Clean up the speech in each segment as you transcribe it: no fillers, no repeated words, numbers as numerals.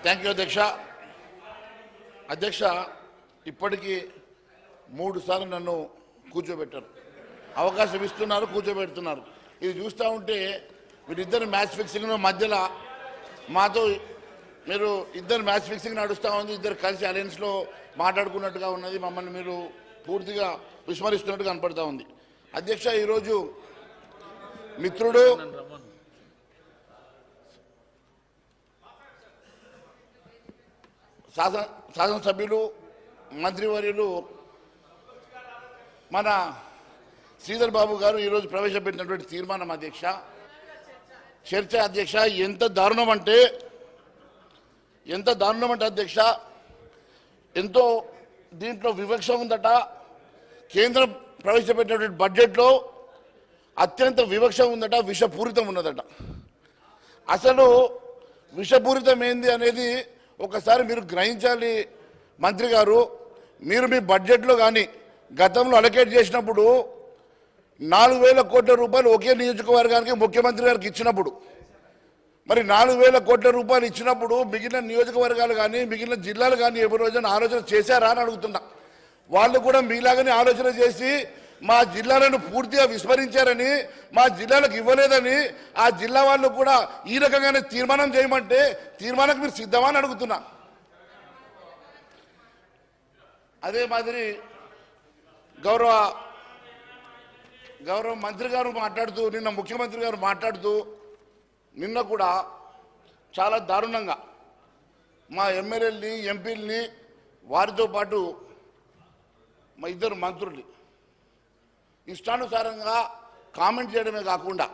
Thank you అధ్యక్ష. అధ్యక్ష, ఇప్పటికీ 3 సార్లు నన్ను కూర్చోబెట్టారు, అవకాశం ఇస్తున్నారు, కూర్చోబెడుతున్నారు. ఇది చూస్తూ ఉంటే వీరిద్దరు మ్యాచ్ ఫిక్సింగ్ మధ్యలో మాతో మీరు ఇద్దరు మ్యాచ్ ఫిక్సింగ్ నడుస్తూ ఉంది, ఇద్దరు కలిసి అలయన్స్లో మాట్లాడుకున్నట్టుగా ఉన్నది, మమ్మల్ని మీరు పూర్తిగా విస్మరిస్తున్నట్టుగా కనపడతా ఉంది. అధ్యక్ష, ఈరోజు మిత్రుడు శాసనసభ్యులు మంత్రివర్యులు మన శ్రీధర్ బాబు గారు ఈరోజు ప్రవేశపెట్టినటువంటి తీర్మానం అధ్యక్ష, చర్చ అధ్యక్ష, ఎంత దారుణం అంటే అధ్యక్ష, ఎంతో దీంట్లో వివక్ష ఉందట. కేంద్రం ప్రవేశపెట్టినటువంటి బడ్జెట్లో అత్యంత వివక్ష ఉందట, విషపూరితం ఉన్నదట. అసలు విషపూరితం ఏంది అనేది ఒకసారి మీరు గ్రహించాలి మంత్రి గారు. మీరు మీ బడ్జెట్లో కానీ గతంలో అలొకేట్ చేసినప్పుడు 4,000 కోట్ల రూపాయలు ఒకే నియోజకవర్గానికి ముఖ్యమంత్రి గారికి ఇచ్చినప్పుడు, మరి 4,000 కోట్ల రూపాయలు ఇచ్చినప్పుడు మిగిలిన నియోజకవర్గాలు కానీ మిగిలిన జిల్లాలు కానీ ఎవరి రోజున ఆలోచన చేశారా అని అడుగుతున్నా. వాళ్ళు కూడా మీలాగానే ఆలోచన చేసి మా జిల్లాలను పూర్తిగా విస్మరించారని, మా జిల్లాలకు ఇవ్వలేదని ఆ జిల్లా వాళ్ళు కూడా ఈ రకంగానే తీర్మానం చేయమంటే తీర్మానానికి మీరు సిద్ధమా అని అడుగుతున్నా. అదే మాదిరి గౌరవ మంత్రి గారు మాట్లాడుతూ, నిన్న ముఖ్యమంత్రి గారు మాట్లాడుతూ, నిన్న కూడా చాలా దారుణంగా మా ఎమ్మెల్యేలని ఎంపీలని వారితో పాటు మా ఇద్దరు మంత్రుల్ని ఇష్టానుసారంగా కామెంట్ చేయడమే కాకుండా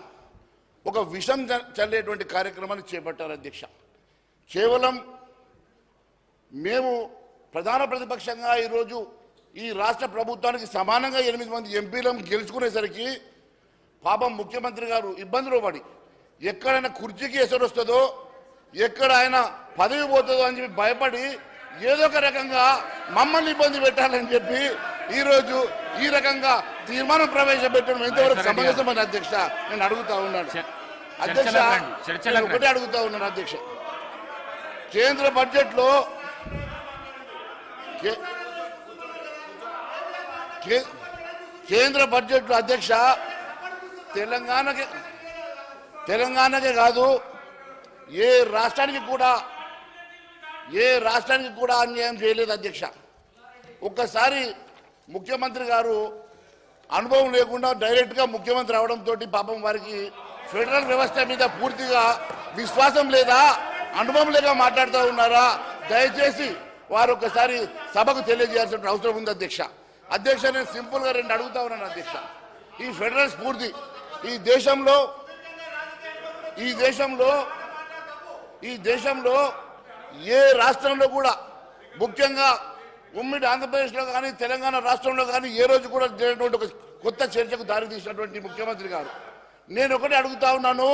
ఒక విషం చల్లేటువంటి కార్యక్రమాన్ని చేపట్టారు అధ్యక్ష. కేవలం మేము ప్రధాన ప్రతిపక్షంగా ఈరోజు ఈ రాష్ట్ర ప్రభుత్వానికి సమానంగా 8 మంది ఎంపీలను గెలుచుకునేసరికి పాపం ముఖ్యమంత్రి గారు ఇబ్బందులు పడి ఎక్కడైనా కుర్చీకి ఎసరు వస్తుందో, ఎక్కడ ఆయన పదవి పోతుందో అని చెప్పి భయపడి ఏదో ఒక రకంగా మమ్మల్ని ఇబ్బంది పెట్టాలని చెప్పి ఈరోజు ఈ రకంగా తీర్మానం ప్రవేశపెట్టడం ఎంతవరకు సమంజసమని అధ్యక్ష నేను అడుగుతా ఉన్నాను. అధ్యక్ష, ఒకటే అడుగుతా ఉన్నాను అధ్యక్ష, కేంద్ర బడ్జెట్లో అధ్యక్ష తెలంగాణకే కాదు ఏ రాష్ట్రానికి కూడా అన్యాయం చేయలేదు అధ్యక్ష. ఒక్కసారి ముఖ్యమంత్రి గారు అనుభవం లేకుండా డైరెక్ట్గా ముఖ్యమంత్రి అవడంతో పాపం వారికి ఫెడరల్ వ్యవస్థ మీద పూర్తిగా విశ్వాసం లేదా, అనుభవం లేక మాట్లాడుతూ ఉన్నారా? దయచేసి వారు ఒకసారి సభకు తెలియజేయాల్సిన అవసరం ఉంది అధ్యక్ష. అధ్యక్ష, నేను సింపుల్గా 2 అడుగుతా ఉన్నాను అధ్యక్ష. ఈ ఫెడరల్ స్ఫూర్తి ఈ దేశంలో ఏ రాష్ట్రంలో కూడా, ముఖ్యంగా ఉమ్మడి ఆంధ్రప్రదేశ్లో కానీ తెలంగాణ రాష్ట్రంలో కానీ ఏ రోజు కూడా జరిగినటువంటి ఒక కొత్త చర్చకు దారితీసినటువంటి ముఖ్యమంత్రి గారు. నేను ఒకటే అడుగుతా ఉన్నాను,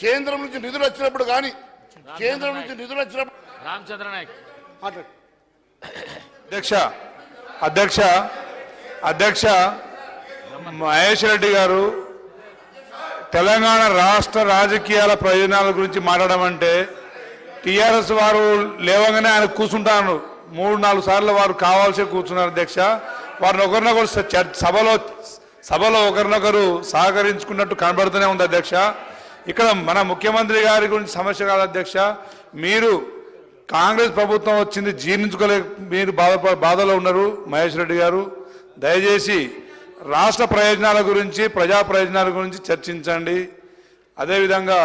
కేంద్రం నుంచి నిధులు వచ్చినప్పుడు కానీ రామచంద్ర నాయక్ అధ్యక్ష మహేష్ రెడ్డి గారు తెలంగాణ రాష్ట్ర రాజకీయాల ప్రయోజనాల గురించి మాట్లాడడం అంటే టీఆర్ఎస్ వారు లేవగానే ఆయన కూర్చుంటాను 3-4 సార్లు వారు కావాల్సి కూర్చున్నారు అధ్యక్ష. వారిని ఒకరినొకరు సభలో ఒకరినొకరు సహకరించుకున్నట్టు కనబడుతూనే ఉంది అధ్యక్ష. ఇక్కడ మన ముఖ్యమంత్రి గారి గురించి సమస్య కాదు అధ్యక్ష. మీరు కాంగ్రెస్ ప్రభుత్వం వచ్చింది జీర్ణించుకోలేక మీరు బాధలో ఉన్నారు మహేష్ రెడ్డి గారు. దయచేసి రాష్ట్ర ప్రయోజనాల గురించి, ప్రజా ప్రయోజనాల గురించి చర్చించండి. అదేవిధంగా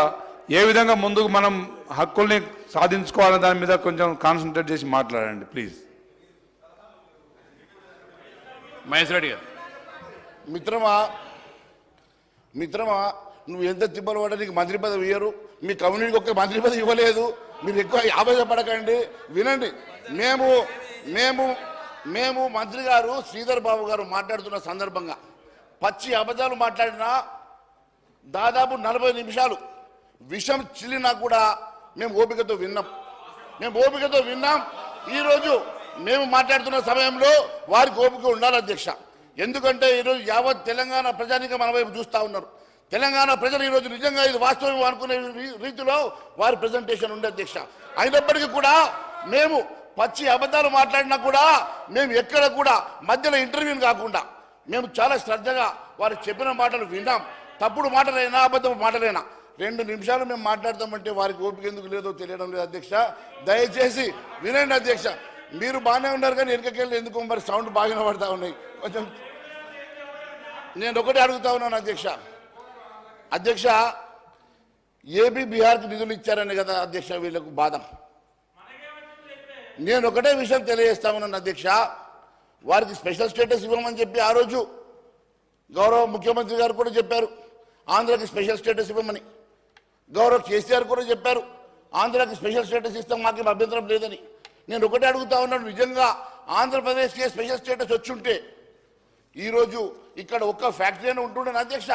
ఏ విధంగా ముందుకు మనం హక్కుల్ని సాధించుకోవాలనే దాని మీద కొంచెం కాన్సన్ట్రేట్ చేసి మాట్లాడండి ప్లీజ్. మహేష్ రెడ్డి గారు. మిత్రమా నువ్వు ఎంత తిప్పలు పడ్డా నీకు మంత్రి పదవి ఇవ్వరు, మీ కమ్యూనిటీకి ఒక్క మంత్రి పదవి ఇవ్వలేదు, మీరు ఎక్కువ ఆవేశపడకండి, వినండి. మేము మంత్రి గారు శ్రీధర్ బాబు గారు మాట్లాడుతున్న సందర్భంగా పచ్చి అబద్ధాలు మాట్లాడినా దాదాపు 40 నిమిషాలు విషం చిల్లినా కూడా మేము ఓపికతో విన్నాం. ఈరోజు మేము మాట్లాడుతున్న సమయంలో వారికి ఓపిక ఉండాలి అధ్యక్ష. ఎందుకంటే ఈరోజు యావత్ తెలంగాణ ప్రజానికం మన వైపు చూస్తూ ఉన్నారు. తెలంగాణ ప్రజలు ఈరోజు నిజంగా ఇది వాస్తవం అనుకునే రీతిలో వారి ప్రజెంటేషన్ ఉండే అధ్యక్ష. అయినప్పటికీ కూడా మేము పచ్చి అబద్ధాలు మాట్లాడినా కూడా మేము ఎక్కడ కూడా మధ్యలో ఇంటర్వ్యూని కాకుండా మేము చాలా శ్రద్ధగా వారు చెప్పిన మాటలు విన్నాం. తప్పుడు మాటలైనా అబద్ధం మాటలైనా 2 నిమిషాలు మేము మాట్లాడతామంటే వారికి ఓపిక ఎందుకు లేదో తెలియడం లేదు అధ్యక్ష. దయచేసి వినండి అధ్యక్ష. మీరు బాగానే ఉన్నారు కానీ వెనుకకెళ్ళి ఎందుకు మరి సౌండ్ బాగా పడతా ఉన్నాయి. కొంచెం నేను ఒకటే అడుగుతా ఉన్నాను అధ్యక్ష. అధ్యక్ష, ఏపీ బీహార్కి నిధులు ఇచ్చారని కదా అధ్యక్ష వీళ్ళకు బాధ. నేను ఒకటే విషయం తెలియజేస్తా ఉన్నాను అధ్యక్ష. వారికి స్పెషల్ స్టేటస్ ఇవ్వమని చెప్పి ఆ రోజు గౌరవ ముఖ్యమంత్రి గారు కూడా చెప్పారు, ఆంధ్రాకి స్పెషల్ స్టేటస్ ఇవ్వమని. గౌరవ కేసీఆర్ కూడా చెప్పారు, ఆంధ్రాకి స్పెషల్ స్టేటస్ ఇస్తాం, మాకేం అభ్యంతరం లేదని. నేను ఒకటే అడుగుతా ఉన్నాను, నిజంగా ఆంధ్రప్రదేశ్కి స్పెషల్ స్టేటస్ వచ్చుంటే ఈరోజు ఇక్కడ ఒక్క ఫ్యాక్టరీ అయినా ఉంటుండే అధ్యక్ష.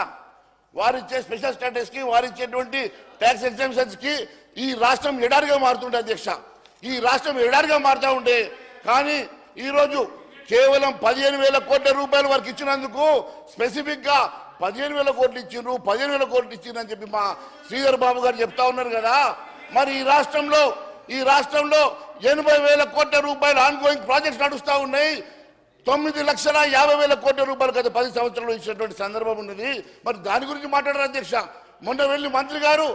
వారిచ్చే స్పెషల్ స్టేటస్కి, వారిచ్చేటువంటి ట్యాక్స్ ఎగ్జామ్షన్స్కి ఈ రాష్ట్రం ఎడారిగా మారుతుండే అధ్యక్ష. ఈ రాష్ట్రం ఎడారిగా మారుతూ ఉండే. కానీ ఈరోజు కేవలం 15,000 కోట్ల రూపాయలు వారికి ఇచ్చినందుకు స్పెసిఫిక్గా 15,000 కోట్లు ఇచ్చిండ్రు, 15,000 కోట్లు ఇచ్చిండ్రు అని చెప్పి మా శ్రీధర్ బాబు గారు చెప్తా ఉన్నారు కదా. మరి ఈ రాష్ట్రంలో 80,000 కోట్ల రూపాయలు ఆన్గోయింగ్ ప్రాజెక్ట్స్ నడుస్తూ ఉన్నాయి. 9,50,000 కోట్ల రూపాయలు గత 10 సంవత్సరాలు ఇచ్చినటువంటి సందర్భం ఉన్నది. మరి దాని గురించి మాట్లాడారు అధ్యక్ష. మొన్న వెళ్ళి మంత్రి గారు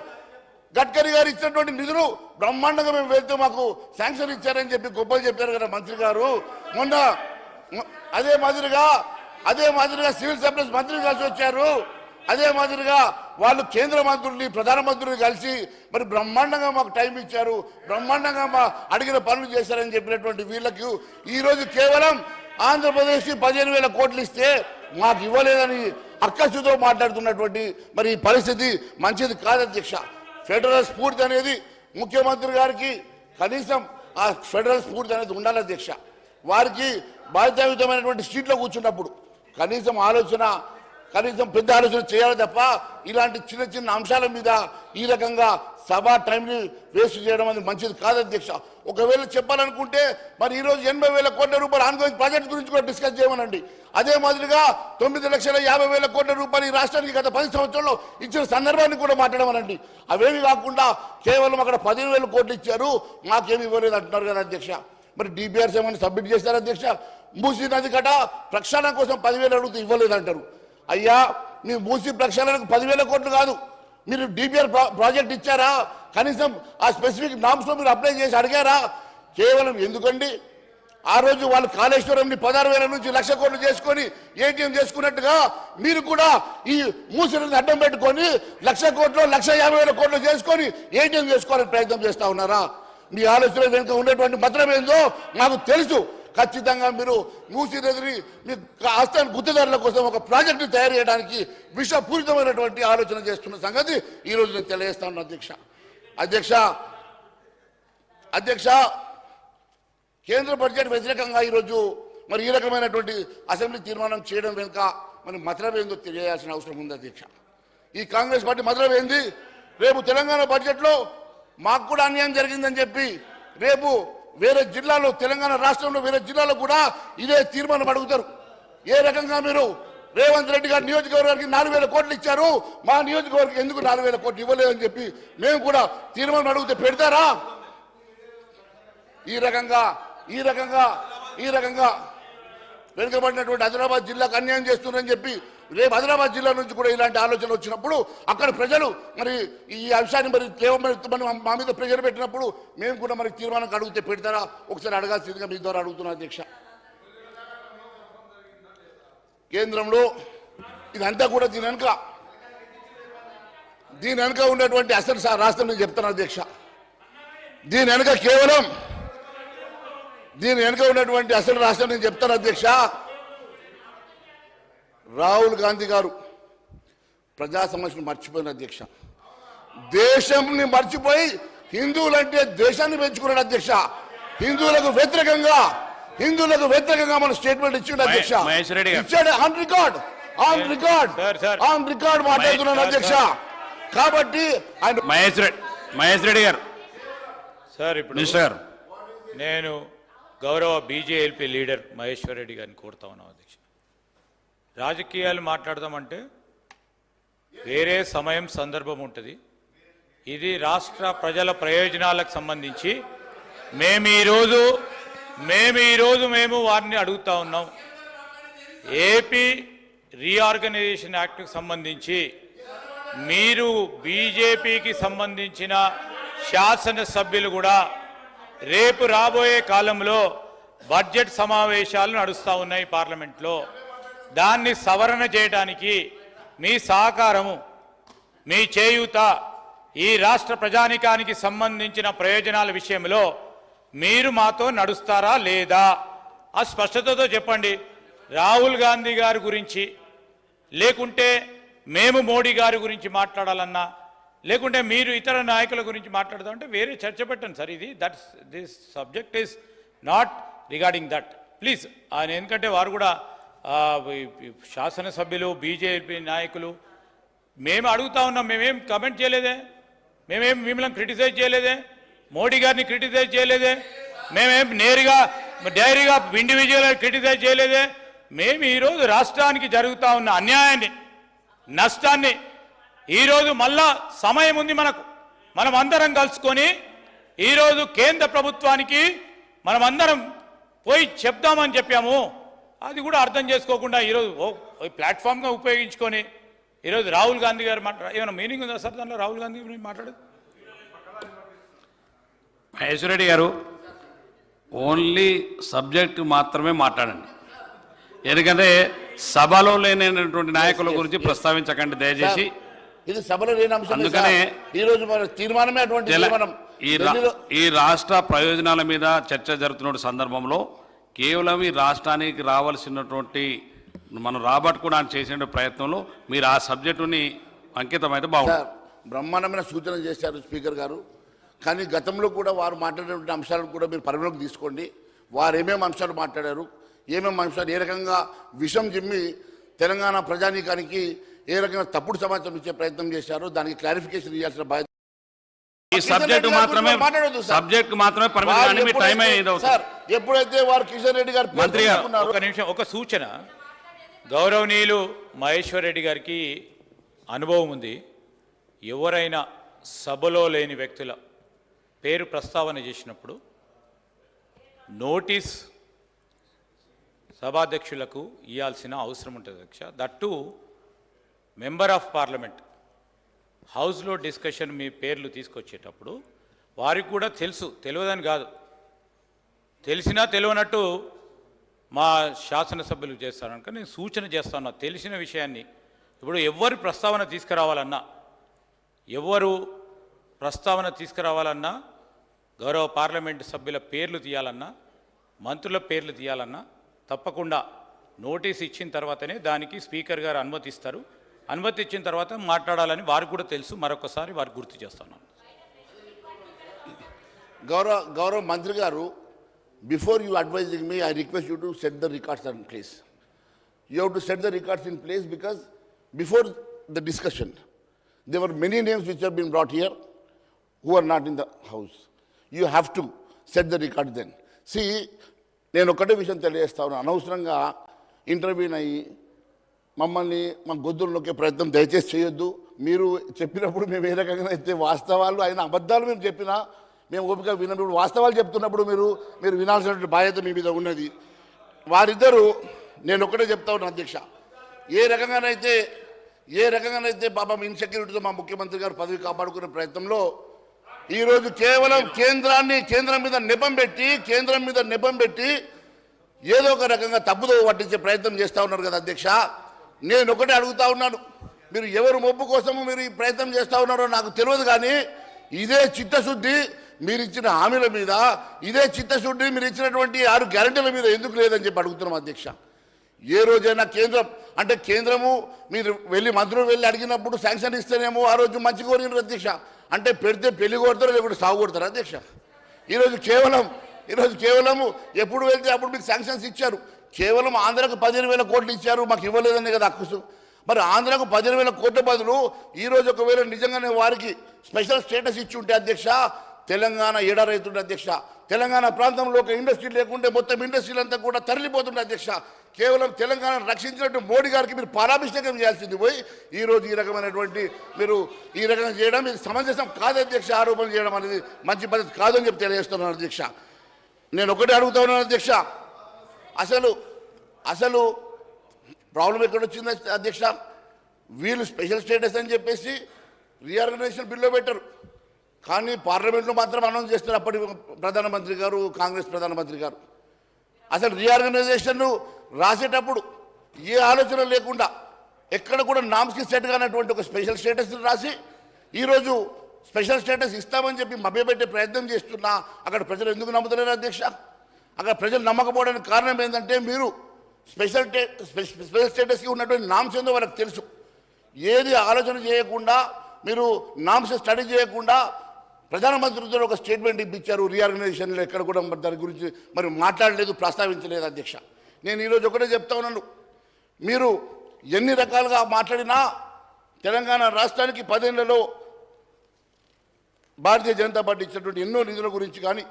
గడ్కరీ గారు ఇచ్చినటువంటి నిధులు బ్రహ్మాండంగా మేము వెళ్తే మాకు శాంక్షన్ ఇచ్చారని చెప్పి గొప్పలు చెప్పారు కదా మంత్రి గారు. మొన్న అదే మాదిరిగా సివిల్ సప్లైస్ మంత్రి కలిసి వచ్చారు. అదే మాదిరిగా వాళ్ళు కేంద్ర మంత్రుల్ని, ప్రధానమంత్రుల్ని కలిసి మరి బ్రహ్మాండంగా మాకు టైం ఇచ్చారు, బ్రహ్మాండంగా మా అడిగిన పనులు చేశారని చెప్పినటువంటి వీళ్ళకి ఈరోజు కేవలం ఆంధ్రప్రదేశ్కి 15,000 కోట్లు ఇస్తే మాకు ఇవ్వలేదని అక్కసుతో మాట్లాడుతున్నటువంటి మరి ఈ పరిస్థితి మంచిది కాదు అధ్యక్ష. ఫెడరల్ స్ఫూర్తి అనేది ముఖ్యమంత్రి గారికి కనీసం ఆ ఫెడరల్ స్ఫూర్తి అనేది ఉండాలి అధ్యక్ష. వారికి బాధ్యతాయుతమైనటువంటి సీట్లో కూర్చున్నప్పుడు కనీసం పెద్ద ఆలోచన చేయాలి తప్ప ఇలాంటి చిన్న చిన్న అంశాల మీద ఈ రకంగా సభా టైంని వేస్ట్ చేయడం అనేది మంచిది కాదు అధ్యక్ష. ఒకవేళ చెప్పాలనుకుంటే మరి ఈరోజు 80,000 కోట్ల రూపాయలు ఆన్గోయింగ్ ప్రాజెక్ట్ గురించి కూడా డిస్కస్ చేయమనండి. అదే మాదిరిగా 9,50,000 కోట్ల రూపాయలు ఈ రాష్ట్రానికి గత 10 సంవత్సరాల్లో ఇచ్చిన సందర్భాన్ని కూడా మాట్లాడమనండి. అవేమి కాకుండా కేవలం అక్కడ 15,000 కోట్లు ఇచ్చారు, మాకేమి ఇవ్వలేదు అంటున్నారు కదా అధ్యక్ష. మరి డిపిఆర్స్ ఏమైనా సబ్మిట్ చేశారు అధ్యక్ష? మూసీ నది కట ప్రక్షాళన కోసం 10,000 అడిగితే ఇవ్వలేదు అంటారు. అయ్యా, మీ మూసీ ప్రక్షాళనకు 10,000 కోట్లు కాదు, మీరు డిపిఆర్ ప్రాజెక్ట్ ఇచ్చారా? కనీసం ఆ స్పెసిఫిక్ నామ్స్లో మీరు అప్లై చేసి అడిగారా? కేవలం ఎందుకండి ఆ రోజు వాళ్ళు కాళేశ్వరంని 16,000 నుంచి 1,00,000 కోట్లు చేసుకొని ఏటీఎం చేసుకున్నట్టుగా మీరు కూడా ఈ మూసీని అడ్డం పెట్టుకొని 1,00,000 కోట్లు 1,50,000 కోట్లు చేసుకొని ఏటీఎం చేసుకోవాలని ప్రయత్నం చేస్తా ఉన్నారా? మీ ఆలోచన వెనుక ఉన్నటువంటి మతలం ఏందో నాకు తెలుసు. ఖచ్చితంగా మీరు మూసీ నదిని మీ ఆస్థాన గుర్తుదారుల కోసం ఒక ప్రాజెక్టు తయారు చేయడానికి విషపూరితమైనటువంటి ఆలోచన చేస్తున్న సంగతి ఈరోజు నేను తెలియజేస్తాను అధ్యక్ష. కేంద్ర బడ్జెట్ వ్యతిరేకంగా ఈరోజు మరి ఈ రకమైనటువంటి అసెంబ్లీ తీర్మానం చేయడం వెనుక మరి మతలం ఏందో తెలియాల్సిన అవసరం ఉంది అధ్యక్ష. ఈ కాంగ్రెస్ పార్టీ మతలం ఏంది? రేపు తెలంగాణ బడ్జెట్లో మాకు కూడా అన్యాయం జరిగిందని చెప్పి రేపు వేరే జిల్లాలో, తెలంగాణ రాష్ట్రంలో వేరే జిల్లాలో కూడా ఇదే తీర్మానం అడుగుతారు. ఏ రకంగా మీరు రేవంత్ రెడ్డి గారి నియోజకవర్గానికి 4,000 కోట్లు ఇచ్చారు, మా నియోజకవర్గం ఎందుకు 4,000 కోట్లు ఇవ్వలేదని చెప్పి మేము కూడా తీర్మానం అడిగితే పెడతారా? ఈ రకంగా వెనుకబడినటువంటి ఆదిలాబాద్ జిల్లాకు అన్యాయం చేస్తున్నారని చెప్పి రేపు ఆదిలాబాద్ జిల్లా నుంచి కూడా ఇలాంటి ఆలోచన వచ్చినప్పుడు అక్కడ ప్రజలు మరి ఈ అంశాన్ని మరి మా మీద ప్రెజర్ పెట్టినప్పుడు మేము కూడా మరి తీర్మానం అడిగితే పెడతారా? ఒకసారి అడగాల్సిందిగా మీ ద్వారా అడుగుతున్నాను అధ్యక్ష. కేంద్రంలో ఇదంతా కూడా దీని వెనుక ఉన్నటువంటి అసలు రాష్ట్రం నేను చెప్తాను అధ్యక్ష. దీని వెనుక ఉన్నటువంటి అసలు రాష్ట్రం నేను చెప్తాను అధ్యక్ష. రాహుల్ గాంధీ గారు ప్రజా సమస్యను మర్చిపోయిన అధ్యక్ష. దేశంని మర్చిపోయి హిందువులంటే దేశాన్ని పెంచుకున్నాడు అధ్యక్ష. హిందువులకు వ్యతిరేకంగా మన స్టేట్మెంట్ ఇచ్చిండు అధ్యక్ష. ఇచ్చాడు ఆన్ రికార్డ్ మాట్లాడుతున్నాను అధ్యక్ష. కాబట్టి ఆయన మహేష్ రెడ్డి గారు సార్, ఇప్పుడు నేను గౌరవ బీజేఎల్పీ లీడర్ మహేశ్వర్ రెడ్డి గారిని కోరుతా ఉన్నాం అధ్యక్ష. రాజకీయాలు మాట్లాడదామంటే వేరే సమయం సందర్భం ఉంటుంది. ఇది రాష్ట్ర ప్రజల ప్రయోజనాలకు సంబంధించి మేము వారిని అడుగుతా ఉన్నాం. ఏపీ రీఆర్గనైజేషన్ యాక్ట్కి సంబంధించి మీరు బీజేపీకి సంబంధించిన శాసనసభ్యులు కూడా రేపు రాబోయే కాలంలో బడ్జెట్ సమావేశాలు నడుస్తూ ఉన్నాయి పార్లమెంట్లో. దాన్ని సవరణ చేయడానికి మీ సహకారము, మీ చేయూత, ఈ రాష్ట్ర ప్రజానికానికి సంబంధించిన ప్రయోజనాల విషయంలో మీరు మాతో నడుస్తారా లేదా? ఆ స్పష్టతతో చెప్పండి. రాహుల్ గాంధీ గారి గురించి, లేకుంటే మేము మోడీ గారి గురించి మాట్లాడాలన్నా, లేకుంటే మీరు ఇతర నాయకుల గురించి మాట్లాడదామంటే వేరే చర్చ పెట్టండి sir. This subject is not regarding that please. ఎందుకంటే వారు కూడా శాసనసభ్యులు, బీజేపీ నాయకులు, మేము అడుగుతా ఉన్నాం. మేమేం కమెంట్ చేయలేదే, మేమేం మిమ్మల్ని క్రిటిసైజ్ చేయలేదే, మోడీ గారిని క్రిటిసైజ్ చేయలేదే, మేమేం నేరుగా డైరీగా ఇండివిజువల్గా క్రిటిసైజ్ చేయలేదే. మేము ఈరోజు రాష్ట్రానికి జరుగుతూ ఉన్న అన్యాయాన్ని, నష్టాన్ని ఈరోజు మళ్ళా సమయం ఉంది మనం అందరం కలుసుకొని ఈరోజు కేంద్ర ప్రభుత్వానికి మనం అందరం పోయి చెప్దామని చెప్పాము. అది కూడా అర్థం చేసుకోకుండా ఈరోజు ప్లాట్ఫామ్గా ఉపయోగించుకొని ఈరోజు రాహుల్ గాంధీ గారు ఏమైనా మీనింగ్ ఉందా సార్ దాంట్లో? రాహుల్ గాంధీ గురించి మాట్లాడదు. మహేశ్వర్ రెడ్డి గారు ఓన్లీ సబ్జెక్ట్ మాత్రమే మాట్లాడండి. ఎందుకంటే సభలో లేనటువంటి నాయకుల గురించి ప్రస్తావించకండి దయచేసి. ఇది సభలో లేని అంశం. అందుకనే ఈ రోజు మన తీర్మానమే అటువంటి. ఈ రాష్ట్ర ప్రయోజనాల మీద చర్చ జరుగుతున్న సందర్భంలో కేవలం ఈ రాష్ట్రానికి రావాల్సినటువంటి మనం రాబట్టుకోవడానికి చేసిన ప్రయత్నంలో మీరు ఆ సబ్జెక్టుని అంకితమైతే బాగుంటుంది. బ్రహ్మాండమైన సూచన చేశారు స్పీకర్ గారు. కానీ గతంలో కూడా వారు మాట్లాడినటువంటి అంశాలను కూడా మీరు పరిగణలోకి తీసుకోండి. వారు ఏమేమి అంశాలు మాట్లాడారు, ఏమేమి అంశాలు ఏ రకంగా విషం జిమ్మి తెలంగాణ ప్రజానీకానికి ఏ రకంగా తప్పుడు సమాచారం ఇచ్చే ప్రయత్నం చేశారో దానికి క్లారిఫికేషన్ ఇవ్వాల్సిన బాధ్యత. ఈ సబ్జెక్ట్ మాత్రమే పరిమితం. మీ టైం సార్ ఎప్పుడైతే వారు కిషన్ రెడ్డి గారు మంత్రి గారు ఒక నిమిషం, ఒక సూచన. గౌరవనీయులు మహేశ్వర్ రెడ్డి గారికి అనుభవం ఉంది. ఎవరైనా సభలో లేని వ్యక్తుల పేరు ప్రస్తావన చేసినప్పుడు నోటీస్ సభాధ్యక్షులకు ఇవ్వాల్సిన అవసరం ఉంటుంది అధ్యక్ష. దట్టు మెంబర్ ఆఫ్ పార్లమెంట్ హౌస్లో డిస్కషన్ మీ పేర్లు తీసుకొచ్చేటప్పుడు వారికి కూడా తెలియదని కాదు, తెలిసినా తెలియనట్టు మా శాసనసభ్యులు చేస్తారనుక నేను సూచన చేస్తాను. తెలిసిన విషయాన్ని ఇప్పుడు ఎవరు ప్రస్తావన తీసుకురావాలన్నా గౌరవ పార్లమెంటు సభ్యుల పేర్లు తీయాలన్నా, మంత్రుల పేర్లు తీయాలన్నా తప్పకుండా నోటీస్ ఇచ్చిన తర్వాతనే దానికి స్పీకర్ గారు అనుమతిస్తారు. అనుమతి ఇచ్చిన తర్వాత మాట్లాడాలని వారికి కూడా తెలుసు. మరొకసారి వారికి గుర్తు చేస్తున్నాను. గౌరవ మంత్రి గారు, before you advising me, I request you to set the records in place. You have to set the records in place because before the discussion there were many names which have been brought here who are not in the house. You have to set the record then. See, నేను ఒకటే విషయం తెలియజేస్తా ఉన్నాను. అనవసరంగా ఇంటర్వ్యూని అయ్యి మమ్మల్ని మా గొంతులు నొక్కే ప్రయత్నం దయచేసి చేయొద్దు. మీరు చెప్పినప్పుడు మేము ఏ రకంగా అయితే వాస్తవాలు అయిన అబద్ధాలు మేము చెప్పినా మేము ఓపిక విన్నప్పుడు వాస్తవాలు చెప్తున్నప్పుడు మీరు వినాల్సినటువంటి బాధ్యత మీ మీద ఉన్నది. వారిద్దరూ నేను ఒకటే చెప్తా ఉన్నాను అధ్యక్ష, ఏ రకంగానైతే పాపం ఇన్సెక్యూరిటీతో మా ముఖ్యమంత్రి గారు పదవి కాపాడుకునే ప్రయత్నంలో ఈరోజు కేవలం కేంద్రం మీద నెపం పెట్టి ఏదో ఒక రకంగా తప్పుదో పట్టించే ప్రయత్నం చేస్తూ ఉన్నారు కదా అధ్యక్ష. నేను ఒకటే అడుగుతా ఉన్నాను, మీరు ఎవరు మొప్పు కోసము మీరు ఈ ప్రయత్నం చేస్తూ ఉన్నారో నాకు తెలియదు. కానీ ఇదే చిత్తశుద్ధి మీరు ఇచ్చిన హామీల మీద, ఇదే చిత్తశుద్ధి మీరు ఇచ్చినటువంటి 6 గ్యారెంటీల మీద ఎందుకు లేదని చెప్పి అడుగుతున్నాం అధ్యక్ష. ఏ రోజైనా కేంద్రము మీరు మంత్రులు వెళ్ళి అడిగినప్పుడు శాంక్షన్ ఇస్తేనేమో ఆ రోజు మంచి కోరినారు అధ్యక్ష. అంటే పెడితే పెళ్లి కొడతారో లేకుంటే సాగు కొడతారు అధ్యక్ష. ఈరోజు కేవలము ఎప్పుడు వెళ్తే అప్పుడు మీకు శాంక్షన్స్ ఇచ్చారు. కేవలం ఆంధ్రకు 15,000 కోట్లు ఇచ్చారు, మాకు ఇవ్వలేదనే కదా అక్కుసు. మరి ఆంధ్రకు 15,000 కోట్ల బదులు ఈరోజు ఒకవేళ నిజంగానే వారికి స్పెషల్ స్టేటస్ ఇచ్చి ఉంటే అధ్యక్ష తెలంగాణ ఎడారైతుండే అధ్యక్ష. తెలంగాణ ప్రాంతంలో ఒక ఇండస్ట్రీ లేకుంటే మొత్తం ఇండస్ట్రీలంతా కూడా తరలిపోతుండే అధ్యక్ష. కేవలం తెలంగాణను రక్షించినట్టు మోడీ గారికి మీరు పాలాభిషేకం చేయాల్సింది పోయి ఈరోజు ఈ రకమైనటువంటి మీరు ఈ రకంగా చేయడం ఇది సమంజసం కాదు అధ్యక్ష. ఆరోపణ చేయడం అనేది మంచి పద్ధతి కాదని చెప్పి తెలియజేస్తున్నాను అధ్యక్ష. నేను ఒకటే అడుగుతా ఉన్నాను అధ్యక్ష, అసలు ప్రాబ్లం ఎక్కడొచ్చింది అధ్యక్ష? వీళ్ళు స్పెషల్ స్టేటస్ అని చెప్పేసి రీఆర్గనైజేషన్ బిల్లో పెట్టరు, కానీ పార్లమెంట్లో మాత్రం అనౌన్స్ చేస్తారు అప్పటి ప్రధానమంత్రి గారు, కాంగ్రెస్ ప్రధానమంత్రి గారు. అసలు రీఆర్గనైజేషన్ రాసేటప్పుడు ఏ ఆలోచన లేకుండా ఎక్కడ కూడా నామ్స్కి సెట్ కానటువంటి ఒక స్పెషల్ స్టేటస్ రాసి ఈరోజు స్పెషల్ స్టేటస్ ఇస్తామని చెప్పి మభ్యపెట్టే ప్రయత్నం చేస్తున్నా అక్కడ ప్రజలు ఎందుకు నమ్ముతలేరు అధ్యక్ష? అక్కడ ప్రజలు నమ్మకపోవడానికి కారణం ఏంటంటే మీరు స్పెషల్ స్టేటస్కి ఉన్నటువంటి నామ్స్ ఏందో వాళ్ళకి తెలుసు. ఏది ఆలోచన చేయకుండా మీరు నామ్స్ స్టడీ చేయకుండా ప్రధానమంత్రితో ఒక స్టేట్మెంట్ ఇప్పించారు. రీఆర్గనైజేషన్లో ఎక్కడ కూడా దాని గురించి మరి మాట్లాడలేదు, ప్రస్తావించలేదు అధ్యక్ష. నేను ఈరోజు ఒకటే చెప్తా ఉన్నాను, మీరు ఎన్ని రకాలుగా మాట్లాడినా తెలంగాణ రాష్ట్రానికి 10 ఏళ్లలో భారతీయ జనతా పార్టీ ఇచ్చినటువంటి ఎన్నో నిధుల గురించి కానీ,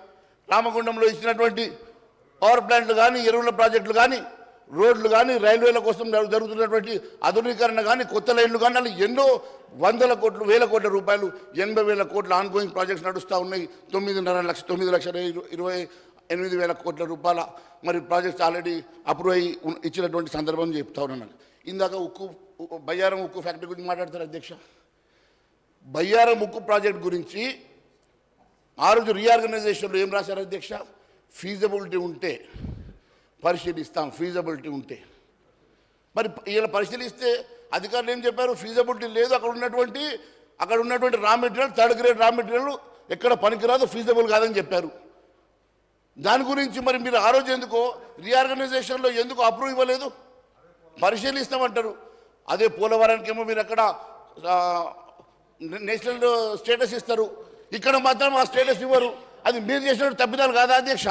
రామగుండంలో ఇచ్చినటువంటి పవర్ ప్లాంట్లు కానీ, ఎరువుల ప్రాజెక్టులు కానీ, రోడ్లు కానీ, రైల్వేల కోసం జరుగుతున్నటువంటి ఆధునీకరణ కానీ, కొత్త లైన్లు కానీ, అలా ఎన్నో వందల కోట్లు, వేల కోట్ల రూపాయలు, 80,000 కోట్ల ఆన్గోయింగ్ ప్రాజెక్ట్స్ నడుస్తూ ఉన్నాయి. 9,28,000 కోట్ల రూపాయల మరి ప్రాజెక్ట్స్ ఆల్రెడీ అప్రూవ్ అయ్యి ఇచ్చినటువంటి సందర్భం చెప్తా ఉన్నాను. ఇందాక బయ్యారం ఉక్కు ఫ్యాక్టరీ గురించి మాట్లాడతారు అధ్యక్ష. బయ్యారం ఉక్కు ప్రాజెక్ట్ గురించి ఆ రోజు రీఆర్గనైజేషన్లో ఏం రాశారు అధ్యక్ష? ఫీజబిలిటీ ఉంటే పరిశీలిస్తాం, ఫీజబిలిటీ ఉంటే. మరి ఇలా పరిశీలిస్తే అధికారులు ఏం చెప్పారు? ఫీజబిలిటీ లేదు, అక్కడ ఉన్నటువంటి raw material, 3rd grade raw material ఎక్కడ పనికిరాదు, ఫీజబుల్ కాదని చెప్పారు. దాని గురించి మరి మీరు ఆ రోజు ఎందుకో రీఆర్గనైజేషన్లో ఎందుకు అప్రూవ్ ఇవ్వలేదు? పరిశీలిస్తామంటారు. అదే పోలవరానికి ఏమో మీరు అక్కడ నేషనల్ స్టేటస్ ఇస్తారు, ఇక్కడ మాత్రం ఆ స్టేటస్ ఇవ్వరు. అది మీరు చేసిన తప్పిదాలు కాదా అధ్యక్ష?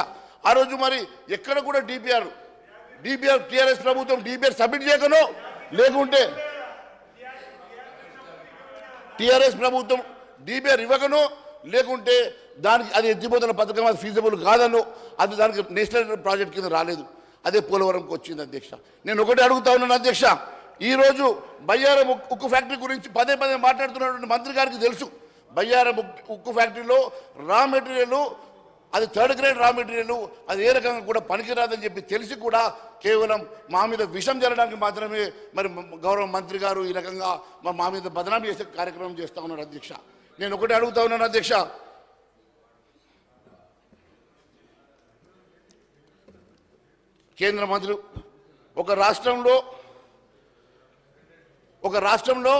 ఆ రోజు మరి ఎక్కడ కూడా డిపిఆర్ టీఆర్ఎస్ ప్రభుత్వం డిపిఆర్ సబ్మిట్ చేయకనో, లేకుంటే టీఆర్ఎస్ ప్రభుత్వం డిపిఆర్ ఇవ్వకనో, లేకుంటే దానికి అది ఎత్తిపోతున్న పథకం అది ఫీజబుల్ కాదనో, అది దానికి నేషనల్ ప్రాజెక్ట్ కింద రాలేదు. అదే పోలవరంకి వచ్చింది అధ్యక్ష. నేను ఒకటి అడుగుతా ఉన్నాను అధ్యక్ష, ఈరోజు బయ్యారం ఉక్కు ఫ్యాక్టరీ గురించి పదే మాట్లాడుతున్నటువంటి మంత్రి గారికి తెలుసు, బయ్యారం ఉక్కు ఫ్యాక్టరీలో రా మెటీరియల్ అది 3rd గ్రేడ్ రా మెటీరియల్, అది ఏ రకంగా కూడా పనికిరాదని చెప్పి తెలిసి కూడా కేవలం మా మీద విషం జరగడానికి మాత్రమే మరి గౌరవ మంత్రి గారు ఈ రకంగా మా మీద బదనామీ చేసే కార్యక్రమం చేస్తూ ఉన్నారు అధ్యక్ష. నేను ఒకటి అడుగుతా ఉన్నాను అధ్యక్ష, కేంద్ర మంత్రి ఒక రాష్ట్రంలో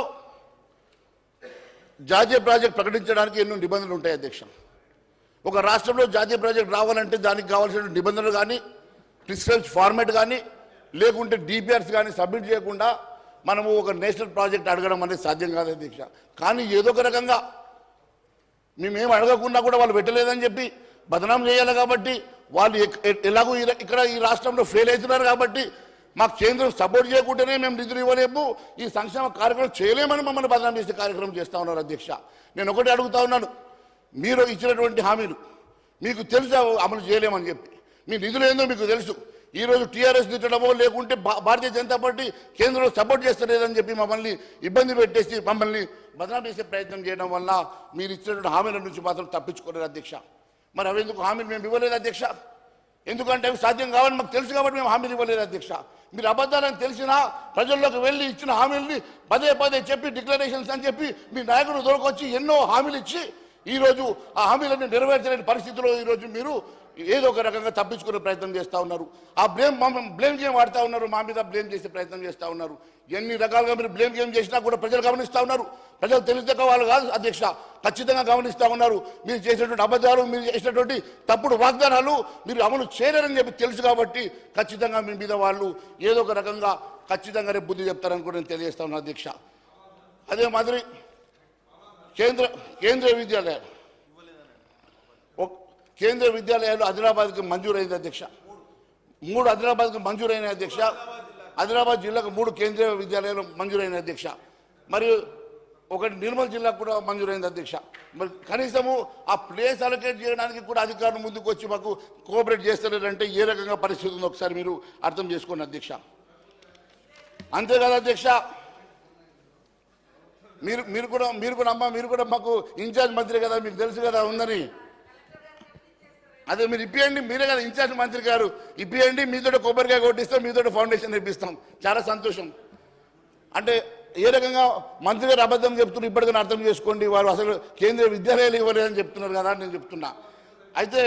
జాతీయ ప్రాజెక్ట్ ప్రకటించడానికి ఎన్నో నిబంధనలు ఉంటాయి అధ్యక్ష. ఒక రాష్ట్రంలో జాతీయ ప్రాజెక్ట్ రావాలంటే దానికి కావాల్సిన నిబంధనలు కానీ, ప్రిస్క్రైబ్డ్ ఫార్మాట్ కానీ, లేకుంటే డిపిఆర్స్ కానీ సబ్మిట్ చేయకుండా మనము ఒక నేషనల్ ప్రాజెక్ట్ అడగడం అనేది సాధ్యం కాదు అధ్యక్ష. కానీ ఏదో ఒక రకంగా మేమేం అడగకుండా కూడా వాళ్ళు పెట్టలేదని చెప్పి బదనాం చేయాలి కాబట్టి, వాళ్ళు ఎలాగో ఇక్కడ ఈ రాష్ట్రంలో ఫెయిల్ అవుతున్నారు కాబట్టి మాకు కేంద్రం సపోర్ట్ చేయకుంటేనే మేము నిధులు ఇవ్వలేము, ఈ సంక్షేమ కార్యక్రమం చేయలేమని మమ్మల్ని బదనాం చేసే కార్యక్రమం చేస్తూ ఉన్నారు అధ్యక్ష. నేను ఒకటి అడుగుతా ఉన్నాను, మీరు ఇచ్చినటువంటి హామీలు మీకు తెలుసు అమలు చేయలేమని చెప్పి, మీ నిధులు ఏందో మీకు తెలుసు. ఈరోజు టీఆర్ఎస్ తిట్టడమో, లేకుంటే భారతీయ జనతా పార్టీ కేంద్రంలో సపోర్ట్ చేస్తలేదని చెప్పి మమ్మల్ని ఇబ్బంది పెట్టేసి మమ్మల్ని బదనాం చేసే ప్రయత్నం చేయడం వల్ల మీరు ఇచ్చినటువంటి హామీల నుంచి మాత్రం తప్పించుకోలేదు అధ్యక్ష. మరి అవి ఎందుకు హామీలు మేము ఇవ్వలేదు అధ్యక్ష? ఎందుకంటే అవి సాధ్యం కావాలని మాకు తెలుసు కాబట్టి మేము హామీలు ఇవ్వలేదు అధ్యక్ష. మీరు అబద్ధాలని తెలిసినా ప్రజల్లోకి వెళ్ళి ఇచ్చిన హామీలని పదే చెప్పి డిక్లరేషన్స్ అని చెప్పి మీ నాయకులు దొరకొచ్చి ఎన్నో హామీలు ఇచ్చి ఈరోజు ఆ హామీలను నెరవేర్చలేని పరిస్థితిలో ఈరోజు మీరు ఏదో ఒక రకంగా తప్పించుకునే ప్రయత్నం చేస్తూ ఉన్నారు. ఆ బ్లేమ్ గేమ్ ఆడుతూ ఉన్నారు, మా మీద బ్లేమ్ చేసే ప్రయత్నం చేస్తూ ఉన్నారు. ఎన్ని రకాలుగా మీరు బ్లేమ్ గేమ్ చేసినా కూడా ప్రజలు గమనిస్తూ ఉన్నారు. ప్రజలు తెలియక వాళ్ళు కాదు అధ్యక్ష, ఖచ్చితంగా గమనిస్తూ ఉన్నారు. మీరు చేసినటువంటి అబద్ధాలు, మీరు చేసినటువంటి తప్పుడు వాగ్దానాలు మీరు అమలు చేయలేరని చెప్పి తెలుసు కాబట్టి ఖచ్చితంగా మీ మీద వాళ్ళు ఏదో ఒక రకంగా ఖచ్చితంగా రేపు బుద్ధి చెప్తారని కూడా నేను తెలియజేస్తా ఉన్నాను అధ్యక్ష. అదే మాదిరి కేంద్ర విద్యాలయాలు ఆదిలాబాద్కి మంజూరైంది అధ్యక్ష. 3 ఆదిలాబాద్కి మంజూరైన అధ్యక్ష. ఆదిలాబాద్ జిల్లాకు 3 కేంద్రీయ విద్యాలయాలు మంజూరైన అధ్యక్ష. మరియు ఒకటి నిర్మల్ జిల్లాకు కూడా మంజూరైంది అధ్యక్ష. మరి కనీసము ఆ ప్లేస్ అలొకేట్ చేయడానికి కూడా అధికారులు ముందుకు వచ్చి మాకు కోఆపరేట్ చేస్తారంటే ఏ రకంగా పరిస్థితి ఉందో ఒకసారి మీరు అర్థం చేసుకోండి అధ్యక్ష. అంతేకాదు అధ్యక్ష, మీరు కూడా మాకు ఇన్ఛార్జ్ మంత్రి కదా, మీకు తెలుసు కదా ఉందని. అదే మీరు ఇప్పియండి, మీరే కదా ఇన్ఛార్జ్ మంత్రి గారు, ఇప్పియండి, మీతో కొబ్బరికాయ కొట్టిస్తాం, మీతో ఫౌండేషన్ ఇప్పిస్తాం. చాలా సంతోషం. అంటే ఏ రకంగా మంత్రి గారు అబద్ధం చెప్తున్నారు ఇప్పటికైనా అర్థం చేసుకోండి. వారు అసలు కేంద్రీయ విద్యాలయాలు ఇవ్వలేదని చెప్తున్నారు కదా నేను చెప్తున్నా. అయితే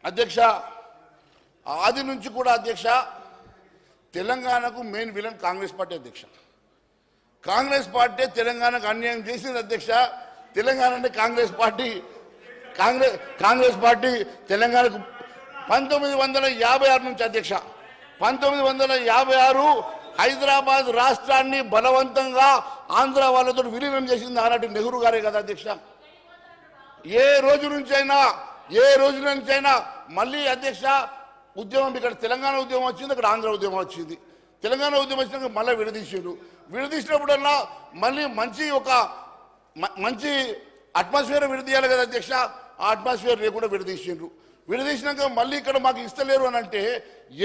అధ్యక్ష, ఆది నుంచి కూడా అధ్యక్ష, తెలంగాణకు మెయిన్ విలన్ కాంగ్రెస్ పార్టీ అధ్యక్ష. కాంగ్రెస్ పార్టీ తెలంగాణకు అన్యాయం చేసింది అధ్యక్ష. తెలంగాణ అంటే కాంగ్రెస్ పార్టీ తెలంగాణకు 1956 నుంచి అధ్యక్ష, 1956 హైదరాబాద్ రాష్ట్రాన్ని బలవంతంగా ఆంధ్ర వాళ్ళతో విలీనం చేసింది ఆనాటి నెహ్రూ గారే కదా అధ్యక్ష. ఏ రోజు నుంచైనా మళ్ళీ అధ్యక్ష ఉద్యమం, ఇక్కడ తెలంగాణ ఉద్యమం వచ్చింది, అక్కడ ఆంధ్ర ఉద్యమం వచ్చింది. తెలంగాణ ఉద్యమం వచ్చినాక మళ్ళీ విడదీసినప్పుడల్లా మళ్ళీ మంచి అట్మాస్ఫియర్ విడదీయాలి కదా అధ్యక్ష. ఆ అట్మాస్ఫియర్ లేకుండా విడదీసినాక మళ్ళీ ఇక్కడ మాకు ఇస్తలేరు అని అంటే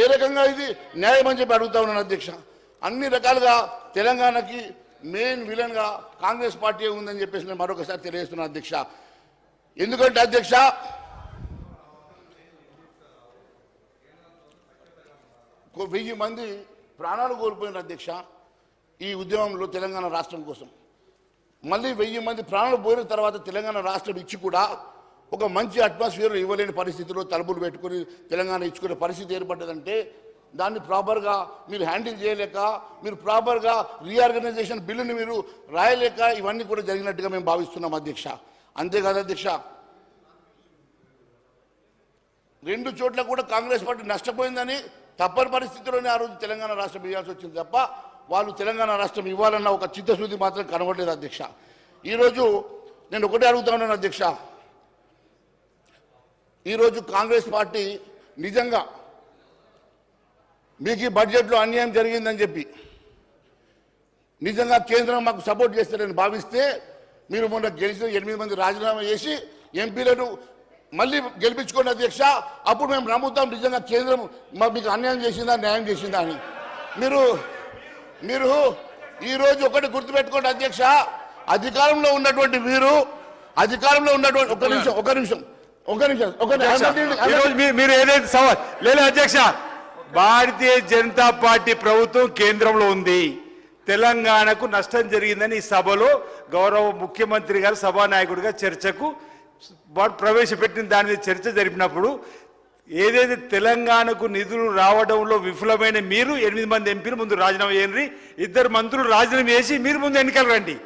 ఏ రకంగా ఇది న్యాయం అని చెప్పి అడుగుతా ఉన్నాను అధ్యక్ష. అన్ని రకాలుగా తెలంగాణకి మెయిన్ విలన్గా కాంగ్రెస్ పార్టీ ఉందని చెప్పేసి నేను మరొకసారి తెలియజేస్తున్నాను అధ్యక్ష. ఎందుకంటే అధ్యక్ష, వెయ్యి మంది ప్రాణాలు కోల్పోయిన అధ్యక్ష ఈ ఉద్యమంలో తెలంగాణ రాష్ట్రం కోసం. మళ్ళీ 1000 మంది ప్రాణాలు పోయిన తర్వాత తెలంగాణ రాష్ట్రం ఇచ్చి కూడా ఒక మంచి అట్మాస్ఫియర్ ఇవ్వలేని పరిస్థితిలో తలుపులు పెట్టుకుని తెలంగాణ ఇచ్చుకునే పరిస్థితి ఏర్పడ్డదంటే దాన్ని ప్రాపర్గా మీరు హ్యాండిల్ చేయలేక, మీరు ప్రాపర్గా రీఆర్గనైజేషన్ బిల్లుని మీరు రాయలేక ఇవన్నీ కూడా జరిగినట్టుగా మేము భావిస్తున్నాం అధ్యక్ష. అంతేకాదు అధ్యక్ష, 2 చోట్ల కూడా కాంగ్రెస్ పార్టీ నష్టపోయిందని తప్పని పరిస్థితిలోనే ఆ రోజు తెలంగాణ రాష్ట్రం ఇవ్వాల్సి వచ్చింది తప్ప వాళ్ళు తెలంగాణ రాష్ట్రం ఇవ్వాలన్న ఒక చిత్తశుద్ధి మాత్రం కనబడలేదు అధ్యక్ష. ఈరోజు నేను ఒకటే అడుగుతా ఉన్నాను అధ్యక్ష, ఈరోజు కాంగ్రెస్ పార్టీ నిజంగా మీకు ఈ బడ్జెట్లో అన్యాయం జరిగిందని చెప్పి నిజంగా కేంద్రం మాకు సపోర్ట్ చేస్తారని భావిస్తే మీరు మొన్న గెలిచిన 8 మంది రాజీనామా చేసి ఎంపీలను మళ్ళీ గెలిపించుకోండి అధ్యక్ష. అప్పుడు మేము నమ్ముతాం నిజంగా కేంద్రం మీకు అన్యాయం చేసిందా న్యాయం చేసిందా అని. మీరు ఈరోజు ఒకటి గుర్తుపెట్టుకోండి అధ్యక్ష, అధికారంలో ఉన్నటువంటి మీరు ఒక నిమిషం మీరు ఏదైతే సవాల్ లేదు అధ్యక్ష, భారతీయ జనతా పార్టీ ప్రభుత్వం కేంద్రంలో ఉంది, తెలంగాణకు నష్టం జరిగిందని ఈ సభలో గౌరవ ముఖ్యమంత్రి గారు సభానాయకుడిగా చర్చకు ప్రవేశపెట్టిన దాని మీద చర్చ జరిపినప్పుడు ఏదైతే తెలంగాణకు నిధులు రావడంలో విఫలమైన మీరు 8 మంది ఎంపీలు ముందు రాజీనామా చేయండి, 2 మంత్రులు రాజీనామా చేసి మీరు ముందు ఎన్నికలు రండి.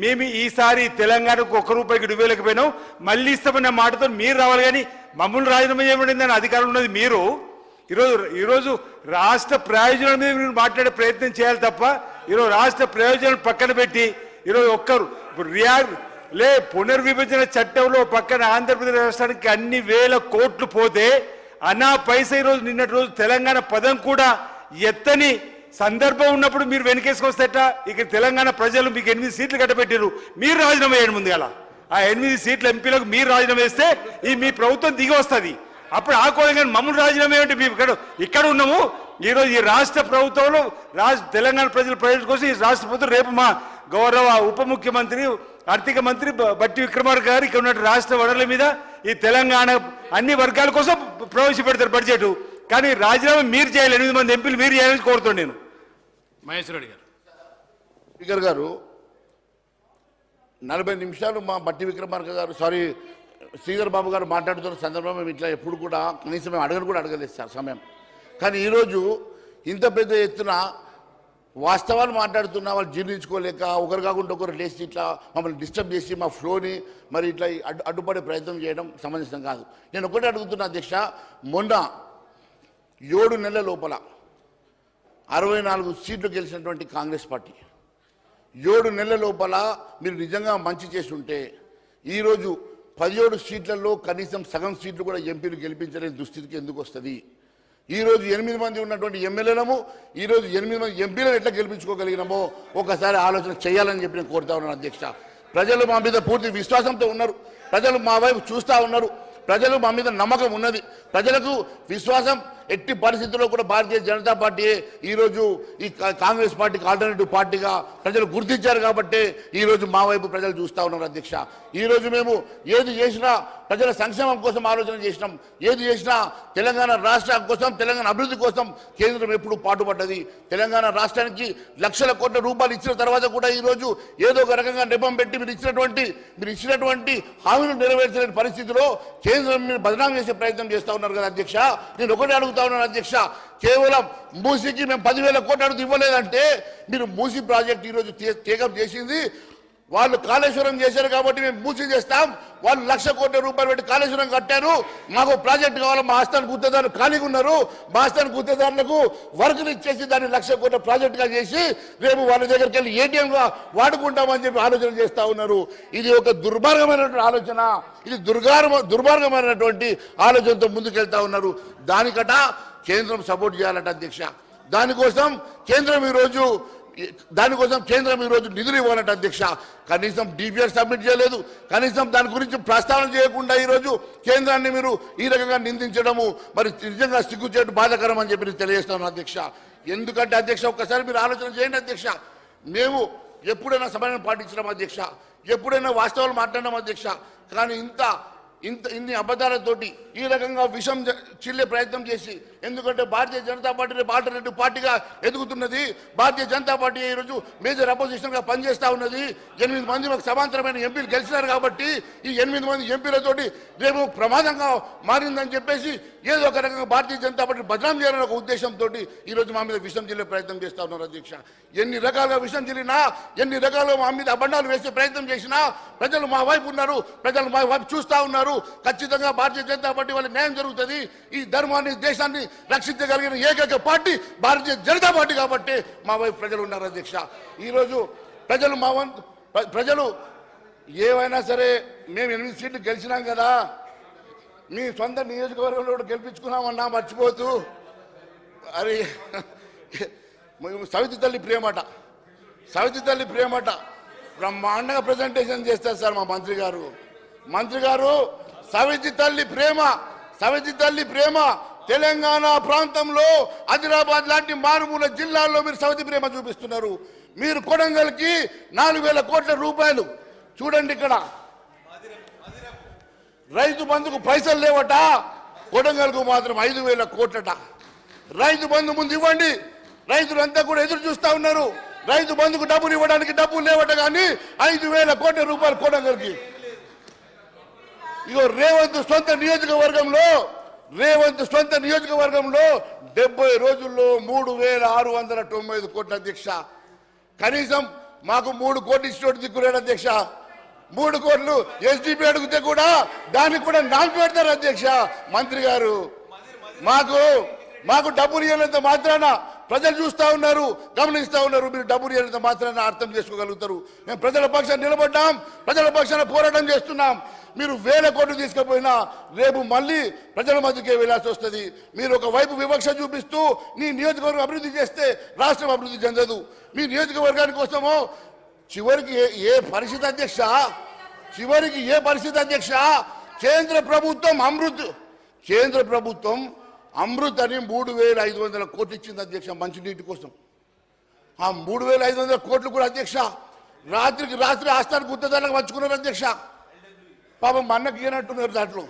మేము ఈసారి తెలంగాణకు ₹1 ఇవ్వలేకపోయినాం, మళ్ళీ ఇస్తామన్న మాటతో మీరు రావాలి, కానీ మమ్మల్ని రాజీనామా చేయబడిందని అధికారం ఉన్నది మీరు. ఈరోజు రాష్ట్ర ప్రయోజనాల మీద మీరు మాట్లాడే ప్రయత్నం చేయాలి తప్ప ఈరోజు రాష్ట్ర ప్రయోజనాలు పక్కన పెట్టి ఈరోజు పునర్విభజన చట్టంలో పక్కన ఆంధ్రప్రదేశ్ రాష్ట్రానికి అన్ని వేల కోట్లు పోతే అనా పైసా ఈరోజు నిన్నటి రోజు తెలంగాణ పదం కూడా ఎత్తని సందర్భం ఉన్నప్పుడు మీరు వెనకేసుకొస్తేట. ఇక తెలంగాణ ప్రజలు మీకు 8 సీట్లు కట్టబెట్టారు, మీరు రాజీనామా చేయండి ముందుగా. ఆ 8 సీట్ల ఎంపీలకు మీరు రాజీనామా వేస్తే ఈ మీ ప్రభుత్వం దిగి వస్తుంది. అప్పుడు ఆకోవాలి, మమ్మల్ని రాజీనామా ఏమిటి? మేము ఇక్కడ ఉన్నాము. ఈరోజు ఈ రాష్ట్ర ప్రభుత్వంలో తెలంగాణ ప్రజల కోసం ఈ రాష్ట్ర ప్రభుత్వం రేపు మా గౌరవ ఉప ముఖ్యమంత్రి ఆర్థిక మంత్రి బట్టి విక్రమార్క గారు ఇక్కడ ఉన్న రాష్ట్ర వనరుల మీద ఈ తెలంగాణ అన్ని వర్గాల కోసం ప్రవేశపెడతారు బడ్జెట్. కానీ రాజీనామా మీరు చేయాలి, 8 మంది ఎంపీలు మీరు చేయాలని కోరుతాను నేను. మహేశ్వర రెడ్డి గారు. స్పీకర్ గారు 40 నిమిషాలు మా బట్టి విక్రమార్క గారు శ్రీధర్ బాబు గారు మాట్లాడుతున్న సందర్భం మేము ఇట్లా ఎప్పుడు కూడా కనీసం మేము అడగలేదు సార్ సమయం. కానీ ఈరోజు ఇంత పెద్ద ఎత్తున వాస్తవాలు మాట్లాడుతున్నా వాళ్ళు జీర్ణించుకోలేక ఒకరు కాకుండా ఒకరు లేచి ఇట్లా మమ్మల్ని డిస్టర్బ్ చేసి మా ఫ్లోని మరి ఇట్లా అడ్డుపడే ప్రయత్నం చేయడం సమంజసం కాదు. నేను ఒకటే అడుగుతున్నా అధ్యక్ష, మొన్న 7 నెలల లోపల 64 సీట్లు గెలిచినటువంటి కాంగ్రెస్ పార్టీ 7 నెలల లోపల మీరు నిజంగా మంచి చేసి ఉంటే ఈరోజు 17 సీట్లలో కనీసం సగం సీట్లు కూడా ఎంపీలు గెలిపించలేని దుస్థితికి ఎందుకు వస్తుంది? ఈరోజు 8 మంది ఉన్నటువంటి ఎమ్మెల్యేలము ఈరోజు 8 మంది ఎంపీలను ఎట్లా గెలిపించుకోగలిగినామో ఒకసారి ఆలోచన చేయాలని చెప్పి నేను కోరుతా ఉన్నాను అధ్యక్ష. ప్రజలు మా మీద పూర్తి విశ్వాసంతో ఉన్నారు, ప్రజలు మా వైపు చూస్తూ ఉన్నారు, ప్రజలు మా మీద నమ్మకం ఉన్నది. ప్రజలకు విశ్వాసం ఎట్టి పరిస్థితుల్లో కూడా భారతీయ జనతా పార్టీ ఈరోజు ఈ కాంగ్రెస్ పార్టీకి ఆల్టర్నేటివ్ పార్టీగా ప్రజలు గుర్తించారు కాబట్టి ఈరోజు మా వైపు ప్రజలు చూస్తూ ఉన్నారు అధ్యక్ష. ఈరోజు మేము ఏది చేసినా ప్రజల సంక్షేమం కోసం ఆలోచన చేసినాం, ఏది చేసినా తెలంగాణ రాష్ట్రం కోసం, తెలంగాణ అభివృద్ధి కోసం కేంద్రం ఎప్పుడు పాటుపడ్డది. తెలంగాణ రాష్ట్రానికి లక్షల కోట్ల రూపాయలు ఇచ్చిన తర్వాత కూడా ఈరోజు ఏదో ఒక రకంగా నెపం పెట్టి మీరు ఇచ్చినటువంటి హామీలు నెరవేర్చలేని పరిస్థితిలో కేంద్రం మీరు బదనాం చేసే ప్రయత్నం చేస్తూ ఉన్నారు కదా అధ్యక్ష. నేను ఒకటే అడుగుతా ఉన్నాను అధ్యక్ష, కేవలం మూసీకి మేము 10,000 కోట్లు అడుగు ఇవ్వలేదంటే మీరు మూసీ ప్రాజెక్ట్ ఈరోజు టేకప్ చేసింది వాళ్ళు కాళేశ్వరం చేశారు కాబట్టి మేము మూసీ చేస్తాం, వాళ్ళు 1,00,000 కోట్ల రూపాయలు పెట్టి కాళేశ్వరం కట్టారు, మాకు ప్రాజెక్ట్ కావాలి, మా ఆస్థాన గుత్తేదారులు ఖాళీగా ఉన్నారు, మా ఆస్థాన గుత్తేదారులకు వర్కులు ఇచ్చేసి దాన్ని 1,00,000 కోట్ల ప్రాజెక్టుగా చేసి రేపు వాళ్ళ దగ్గరికి వెళ్ళి ఏటీఎంగా వాడుకుంటామని చెప్పి ఆలోచన చేస్తూ ఉన్నారు. ఇది ఒక దుర్మార్గమైనటువంటి ఆలోచన, ఇది దుర్మార్గమైనటువంటి ఆలోచనతో ముందుకెళ్తా ఉన్నారు. దానికట కేంద్రం సపోర్ట్ చేయాలట అధ్యక్ష. దానికోసం కేంద్రం ఈరోజు నిధులు ఇవ్వాలంట అధ్యక్ష. కనీసం డిపిఆర్ సబ్మిట్ చేయలేదు, కనీసం దాని గురించి ప్రస్తావన చేయకుండా ఈరోజు కేంద్రాన్ని మీరు ఈ రకంగా నిందించడము మరి నిజంగా సిగ్గుచేటు బాధాకరం అని చెప్పి నేను తెలియజేస్తాను అధ్యక్ష. ఎందుకంటే అధ్యక్ష ఒక్కసారి మీరు ఆలోచన చేయండి అధ్యక్ష, మేము ఎప్పుడైనా సమన్వయం పాటించడం అధ్యక్ష, ఎప్పుడైనా వాస్తవాలు మాట్లాడడం అధ్యక్ష, కానీ ఇన్ని అబద్ధాలతోటి ఈ రకంగా విషం చిల్లే ప్రయత్నం చేసి, ఎందుకంటే భారతీయ జనతా పార్టీ రేపు ఆల్టర్నేటివ్ పార్టీగా ఎదుగుతున్నది, భారతీయ జనతా పార్టీ ఈరోజు మేజర్ అపోజిషన్గా పనిచేస్తూ ఉన్నది, 8 మంది మాకు సమాంతరమైన ఎంపీలు గెలిచినారు కాబట్టి ఈ 8 మంది ఎంపీలతోటి రేపు ప్రమాదంగా మారిందని చెప్పేసి ఏదో ఒక రకంగా భారతీయ జనతా పార్టీ బదనాం చేయాలనే ఒక ఉద్దేశంతో ఈరోజు మా మీద విషం చిల్లే ప్రయత్నం చేస్తూ ఉన్నారు అధ్యక్ష. ఎన్ని రకాలుగా విషం చిల్లినా, ఎన్ని రకాలుగా మా మీద అబండాలు వేసే ప్రయత్నం చేసినా ప్రజలు మా వైపు ఉన్నారు, ప్రజలు మా వైపు చూస్తూ ఉన్నారు. ఖచ్చితంగా భారతీయ జనతా పార్టీ వల్ల న్యాయం జరుగుతుంది. ఈ ధర్మాన్ని, దేశాన్ని రక్షించగలిగిన ఏకైక పార్టీ భారతీయ జనతా పార్టీ కాబట్టి మా వైపు ప్రజలు ఉన్నారు అధ్యక్ష. ఈరోజు ప్రజలు ఏవైనా సరే మేము 8 సీట్లు గెలిచినాం కదా, మీ సొంత నియోజకవర్గంలో గెలిపించుకున్నామన్నా మర్చిపోతూ అరే సవితి తల్లి ప్రేమట బ్రహ్మాండంగా ప్రజెంటేషన్ చేస్తారు సార్ మా మంత్రి గారు. సవితి తల్లి ప్రేమ తెలంగాణ ప్రాంతంలో ఆదిలాబాద్ లాంటి మారుమూల జిల్లాల్లో మీరు సవితి ప్రేమ చూపిస్తున్నారు. మీరు కొడంగల్కి 4,000 కోట్ల రూపాయలు చూడండి, ఇక్కడ రైతు బంధుకు పైసలు లేవట, కొడంగల్కు మాత్రం 5,000 కోట్లట. రైతు బంధు ముందు ఇవ్వండి, రైతులంతా కూడా ఎదురు చూస్తూ ఉన్నారు. రైతు బంధుకు డబ్బులు ఇవ్వడానికి డబ్బులు లేవట, కానీ 5,000 కోట్ల రూపాయలు కొడంగల్కి. ఇగో రేవంత్ సొంత నియోజకవర్గంలో 70 రోజుల్లో 3,695 కోట్ల అధ్యక్ష. కనీసం మాకు 3 కోట్లు ఇచ్చినట్టు దిక్కులేడు అధ్యక్ష. 3 కోట్లు ఎస్డిపి అడిగితే కూడా దానికి కూడా నాలుగు పెడతారు అధ్యక్ష. మంత్రి గారు మాకు డబ్బులు ఇవ్వనంత మాత్రాన ప్రజలు చూస్తూ ఉన్నారు, గమనిస్తూ ఉన్నారు. మీరు డబ్బులు ఇవ్వనంత మాత్రాన అర్థం చేసుకోగలుగుతారు. మేము ప్రజల పక్షాన నిలబడ్డాం, ప్రజల పక్షాన పోరాటం చేస్తున్నాం. మీరు 1,000 కోట్లు తీసుకుపోయినా రేపు మళ్ళీ ప్రజల మధ్యకే వెళ్ళాల్సి వస్తుంది. మీరు ఒకవైపు వివక్ష చూపిస్తూ నీ నియోజకవర్గం అభివృద్ధి చేస్తే రాష్ట్రం అభివృద్ధి చెందదు. మీ నియోజకవర్గాని కోసమో చివరికి ఏ పరిస్థితి అధ్యక్ష, కేంద్ర ప్రభుత్వం అమృత్ అని 3,500 కోట్లు ఇచ్చింది అధ్యక్ష మంచినీటి కోసం. ఆ 3,500 కోట్లు కూడా అధ్యక్ష రాత్రికి రాత్రి ఆస్థాన గుత్తదారులకు పంచుకున్నారు అధ్యక్ష. పాపం మన్నకి ఇవ్వనట్టున్నారు. దాంట్లో